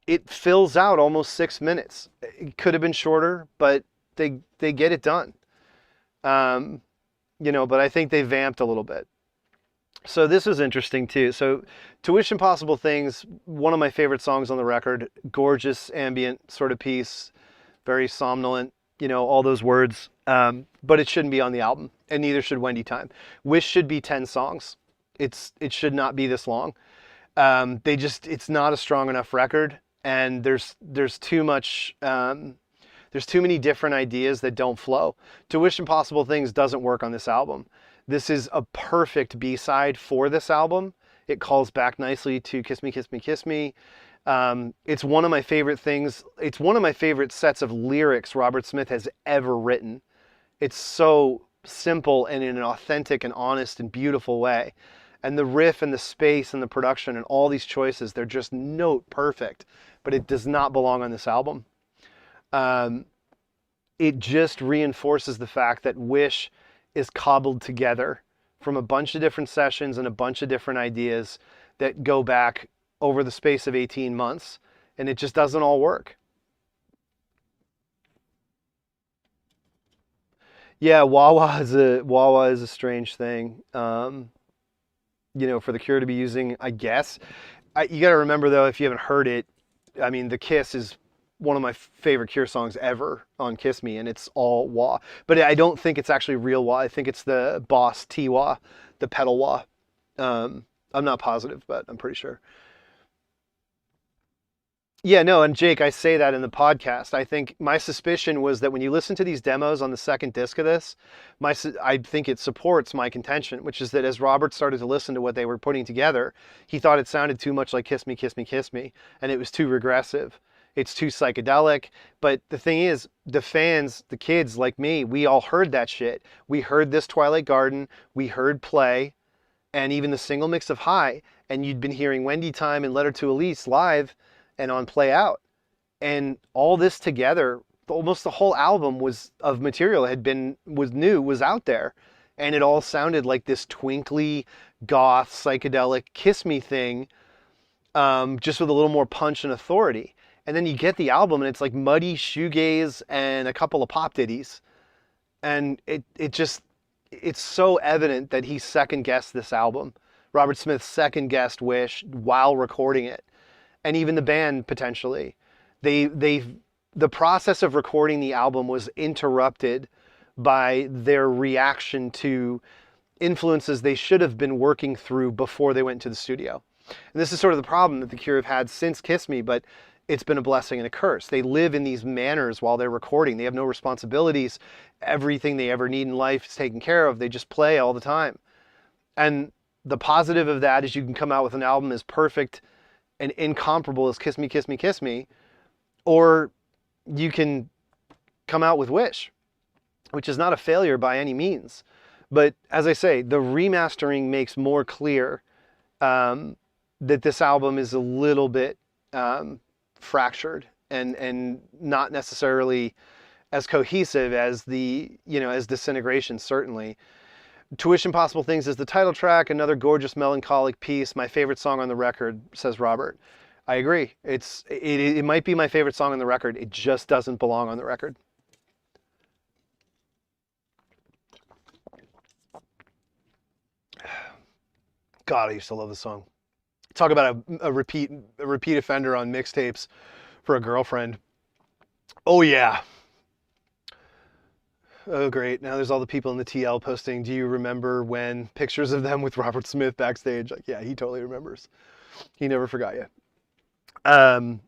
it fills out almost 6 minutes. It could have been shorter, but they get it done. But I think they vamped a little bit. So this was interesting too. So To Wish Impossible Things, one of my favorite songs on the record, gorgeous ambient sort of piece, very somnolent, all those words. But it shouldn't be on the album, and neither should Wendy Time. Wish should be 10 songs. It should not be this long. It's not a strong enough record, and there's too much, there's too many different ideas that don't flow. To Wish Impossible Things doesn't work on this album. This is a perfect B-side for this album. It calls back nicely to Kiss Me, Kiss Me, Kiss Me. It's one of my favorite things. It's one of my favorite sets of lyrics Robert Smith has ever written. It's so simple and in an authentic and honest and beautiful way. And the riff and the space and the production and all these choices, they're just note perfect, but it does not belong on this album. It just reinforces the fact that Wish is cobbled together from a bunch of different sessions and a bunch of different ideas that go back over the space of 18 months, and it just doesn't all work. Yeah, wah-wah is a strange thing. For the Cure to be using, I guess. You got to remember though, if you haven't heard it, I mean, The Kiss is one of my favorite Cure songs ever on Kiss Me, and it's all wah. But I don't think it's actually real wah. I think it's the Boss T-wah, the pedal wah. I'm not positive, but I'm pretty sure. Yeah, no, and Jake, I say that in the podcast. I think my suspicion was that when you listen to these demos on the second disc of this, I think it supports my contention, which is that as Robert started to listen to what they were putting together, he thought it sounded too much like Kiss Me, Kiss Me, Kiss Me, and it was too regressive. It's too psychedelic. But the thing is, the fans, the kids like me, we all heard that shit. We heard this Twilight Garden, we heard Play, and even the single mix of High, and you'd been hearing Wendy Time and Letter to Elise live and on Play Out. And all this together, almost the whole album was out there. And it all sounded like this twinkly, goth, psychedelic Kiss Me thing, just with a little more punch and authority. And then you get the album and it's like muddy shoegaze and a couple of pop ditties. And it's so evident that he second guessed this album. Robert Smith second guessed Wish while recording it. And even the band potentially. The process of recording the album was interrupted by their reaction to influences they should have been working through before they went to the studio. And this is sort of the problem that the Cure have had since Kiss Me, but it's been a blessing and a curse. They live in these manners while they're recording. They have no responsibilities. Everything they ever need in life is taken care of. They just play all the time. And the positive of that is you can come out with an album as perfect and incomparable as Kiss Me, Kiss Me, Kiss Me, or you can come out with Wish, which is not a failure by any means. But as I say, the remastering makes more clear that this album is a little bit fractured and not necessarily as cohesive as as Disintegration, certainly. To Wish Impossible Things is the title track, another gorgeous melancholic piece, my favorite song on the record, says Robert. I agree. It might be my favorite song on the record. It just doesn't belong on the record. God, I used to love this song. Talk about a repeat offender on mixtapes for a girlfriend. Oh yeah. Oh, great. Now there's all the people in the TL posting, do you remember when pictures of them with Robert Smith backstage? Like, yeah, he totally remembers. He never forgot you. Um,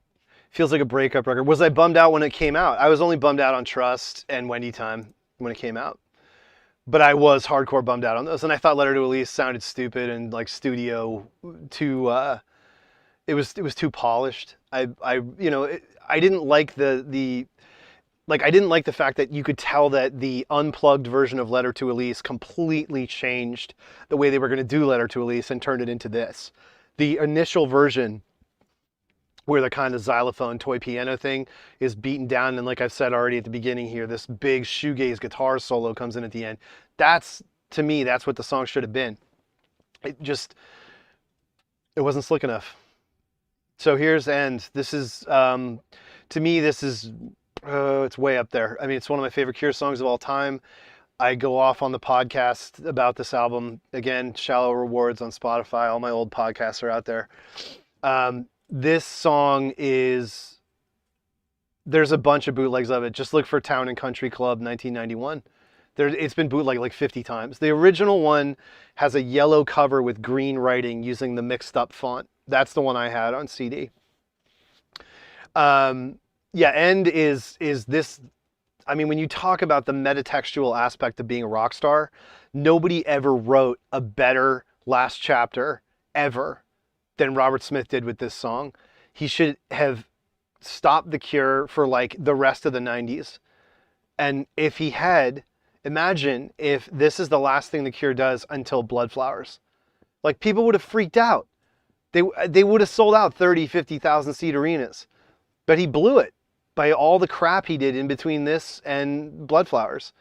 Feels like a breakup record. Was I bummed out when it came out? I was only bummed out on Trust and Wendy Time when it came out. But I was hardcore bummed out on those. And I thought Letter to Elise sounded stupid and like studio too, it was too polished. I didn't like I didn't like the fact that you could tell that the unplugged version of Letter to Elise completely changed the way they were going to do Letter to Elise and turned it into this. The initial version, where the kind of xylophone toy piano thing is beaten down, and like I've said already at the beginning here, this big shoegaze guitar solo comes in at the end. That's, to me, that's what the song should have been. It wasn't slick enough. So here's End. This is, to me, this is, it's way up there. I mean, it's one of my favorite Cure songs of all time. I go off on the podcast about this album. Again, Shallow Rewards on Spotify. All my old podcasts are out there. This song is, there's a bunch of bootlegs of it. Just look for Town and Country Club 1991. It's been bootlegged like 50 times. The original one has a yellow cover with green writing using the mixed up font. That's the one I had on CD. Yeah, End is this, I mean, when you talk about the metatextual aspect of being a rock star, nobody ever wrote a better last chapter ever than Robert Smith did with this song. He should have stopped the Cure for like the rest of the 90s. And if he had, imagine if this is the last thing the Cure does until Blood Flowers. Like, people would have freaked out. They would have sold out 30, 50,000 seat arenas. But he blew it by all the crap he did in between this and Blood Flowers.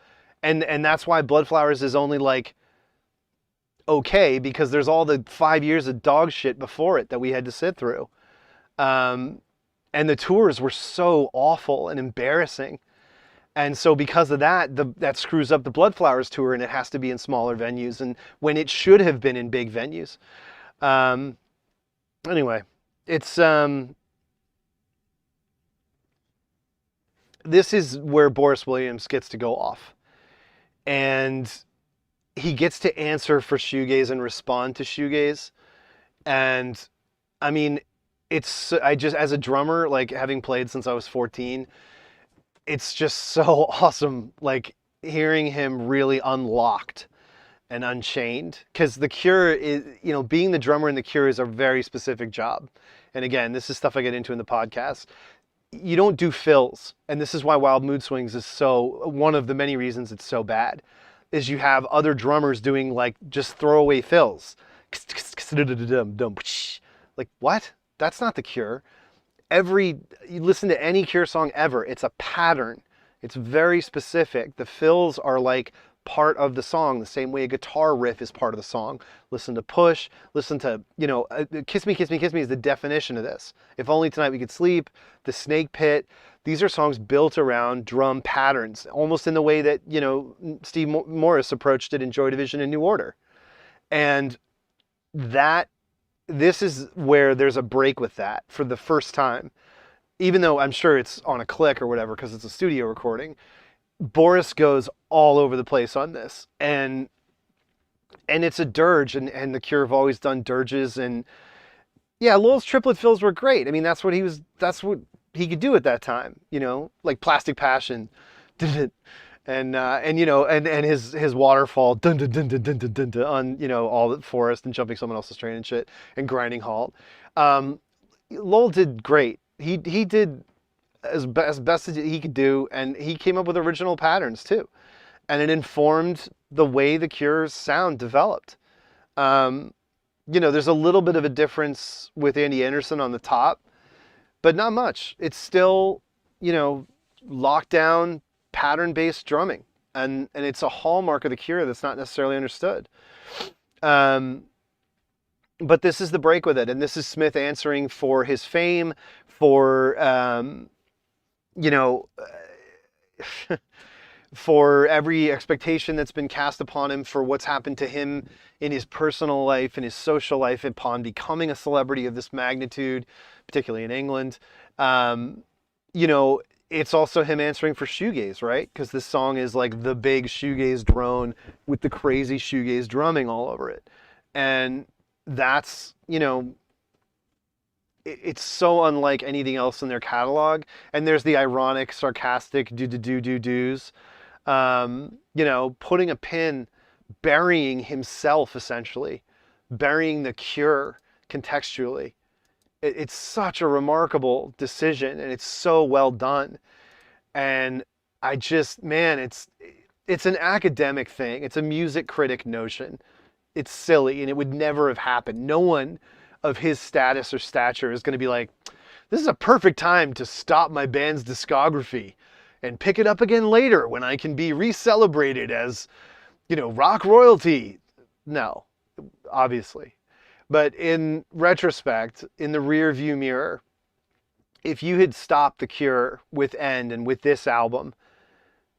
And that's why Blood Flowers is only like okay, because there's all the 5 years of dog shit before it that we had to sit through. And the tours were so awful and embarrassing. And so because of that, that screws up the Blood Flowers tour, and it has to be in smaller venues, and when it should have been in big venues. Anyway, it's this is where Boris Williams gets to go off. And he gets to answer for shoegaze and respond to shoegaze. And I mean, as a drummer, like having played since I was 14, it's just so awesome, like hearing him really unlocked and unchained. Because the Cure is, being the drummer in the Cure is a very specific job. And again, this is stuff I get into in the podcast. You don't do fills. And this is why Wild Mood Swings is one of the many reasons it's so bad, is you have other drummers doing like just throwaway fills. Like, what? That's not the Cure. You listen to any Cure song ever, it's a pattern. It's very specific. The fills are like part of the song, the same way a guitar riff is part of the song. Listen to Push, listen to, Kiss Me, Kiss Me, Kiss Me is the definition of this. If Only Tonight We Could Sleep, The Snake Pit. These are songs built around drum patterns, almost in the way that, Steve Morris approached it in Joy Division and New Order. And this is where there's a break with that for the first time. Even though I'm sure it's on a click or whatever, because it's a studio recording, Boris goes all over the place on this. And it's a dirge, and the Cure have always done dirges. And yeah, Lowell's triplet fills were great. I mean, that's what he could do at that time, like Plastic Passion, and his waterfall, dun dun dun dun dun dun dun, on all the forest and jumping someone else's train and shit, and Grinding Halt. Lowell did great. He did as best as he could do, and he came up with original patterns too, and it informed the way the Cure's sound developed. There's a little bit of a difference with Andy Anderson on the top, but not much. It's still, lockdown, pattern-based drumming. And it's a hallmark of the Cure that's not necessarily understood. But this is the break with it. And this is Smith answering for his fame, for, for every expectation that's been cast upon him, for what's happened to him in his personal life and his social life upon becoming a celebrity of this magnitude, particularly in England. it's also him answering for shoegaze, right? Because this song is like the big shoegaze drone with the crazy shoegaze drumming all over it. And that's, it's so unlike anything else in their catalog. And there's the ironic, sarcastic do-do-do-do-do's. Putting a pin, burying himself essentially, burying the Cure contextually. It's such a remarkable decision, and it's so well done. And I just, man, it's an academic thing. It's a music critic notion. It's silly, and it would never have happened. No one of his status or stature is going to be like, this is a perfect time to stop my band's discography and pick it up again later when I can be re-celebrated as, rock royalty. No, obviously. But in retrospect, in the rear view mirror, if you had stopped The Cure with End and with this album,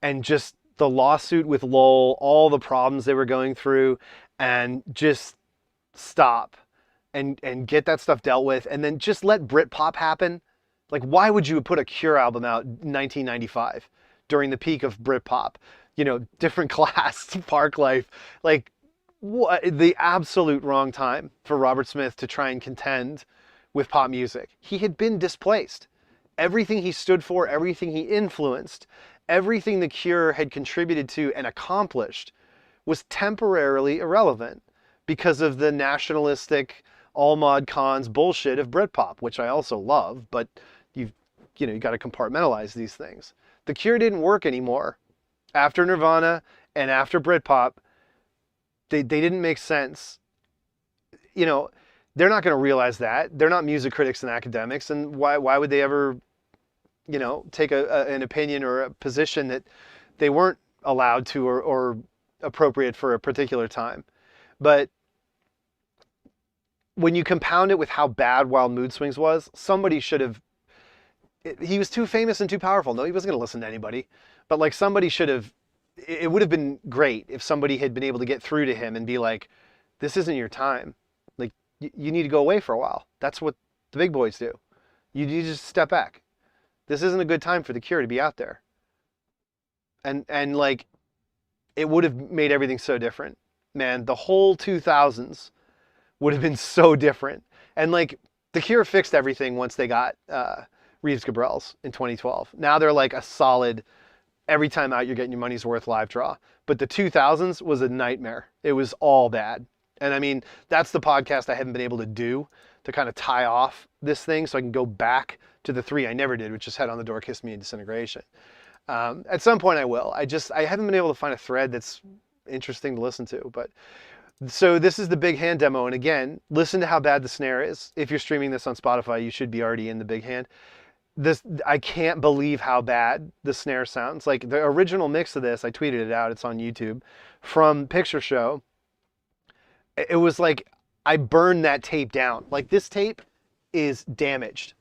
and just the lawsuit with Lowell, all the problems they were going through, and just stop and get that stuff dealt with, and then just let Britpop happen. Like, why would you put a Cure album out in 1995 during the peak of Britpop? Different class, Parklife, like, what, the absolute wrong time for Robert Smith to try and contend with pop music. He had been displaced. Everything he stood for, everything he influenced, everything The Cure had contributed to and accomplished was temporarily irrelevant because of the nationalistic all-mod cons bullshit of Britpop, which I also love, but you got to compartmentalize these things. The Cure didn't work anymore. After Nirvana and after Britpop, they didn't make sense. They're not going to realize that. They're not music critics and academics, and why would they ever, take an opinion or a position that they weren't allowed to or appropriate for a particular time? But when you compound it with how bad Wild Mood Swings was, somebody should have. He was too famous and too powerful. No, he wasn't going to listen to anybody. But like, somebody should have. It would have been great if somebody had been able to get through to him and be like, "This isn't your time. Like, you need to go away for a while. That's what the big boys do. You just step back. This isn't a good time for The Cure to be out there." And like, it would have made everything so different. Man, the whole 2000s would have been so different. And like, The Cure fixed everything once they got Reeves Gabrels in 2012. Now they're like a solid, every time out you're getting your money's worth live draw. But the 2000s was a nightmare. It was all bad. And I mean, that's the podcast I haven't been able to do to kind of tie off this thing so I can go back to the three I never did, which is Head on the Door, Kiss Me, and Disintegration. At some point I will. I haven't been able to find a thread that's interesting to listen to. But so this is the Big Hand demo. And again, listen to how bad the snare is. If you're streaming this on Spotify, you should be already in the Big Hand. I can't believe how bad the snare sounds. Like, the original mix of this, I tweeted it out, it's on YouTube, from Picture Show. It was like I burned that tape down. Like, this tape is damaged.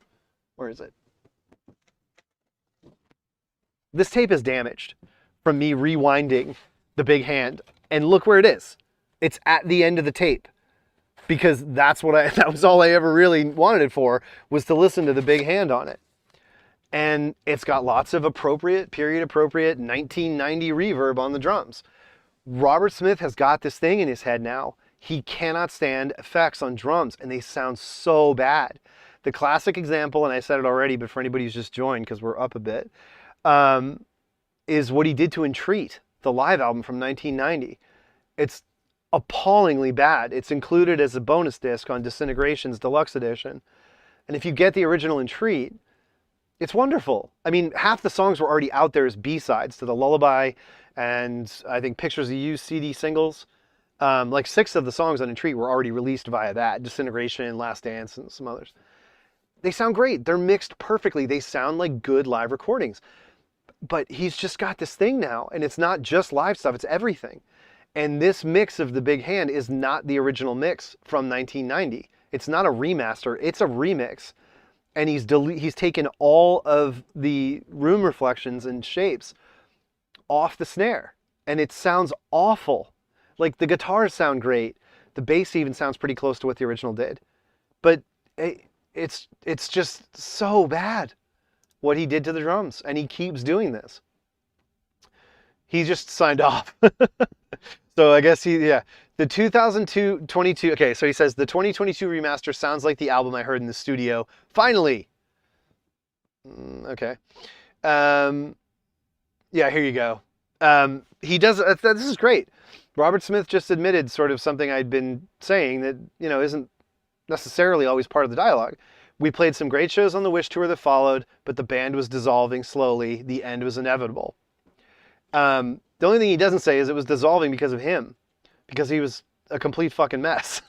Where is it? This tape is damaged from me rewinding the Big Hand. And look where it is. It's at the end of the tape. Because that was all I ever really wanted it for, was to listen to the Big Hand on it. And it's got lots of period appropriate 1990 reverb on the drums. Robert Smith has got this thing in his head now. He cannot stand effects on drums, and they sound so bad. The classic example, and I said it already, but for anybody who's just joined, because we're up a bit, is what he did to Entreat, the live album from 1990. It's appallingly bad. It's included as a bonus disc on Disintegration's Deluxe Edition. And if you get the original Entreat, it's wonderful. I mean, half the songs were already out there as B-sides to the Lullaby and I think Pictures of You CD singles. Like 6 of the songs on Entreat were already released via that. Disintegration, Last Dance, and some others. They sound great. They're mixed perfectly. They sound like good live recordings. But he's just got this thing now, and it's not just live stuff, it's everything. And this mix of the Big Hand is not the original mix from 1990. It's not a remaster, it's a remix. And he's taken all of the room reflections and shapes off the snare. And it sounds awful. Like, the guitars sound great. The bass even sounds pretty close to what the original did. But it's just so bad. what he did to the drums, and he keeps doing this. He just signed off. So I guess yeah. The 2022, okay, so he says, the 2022 remaster sounds like the album I heard in the studio. Finally! Okay. Yeah, here you go. He does, this is great. Robert Smith just admitted sort of something I'd been saying that, isn't necessarily always part of the dialogue. We played some great shows on the Wish tour that followed, but the band was dissolving slowly. The end was inevitable. The only thing he doesn't say is it was dissolving because of him. Because he was a complete fucking mess.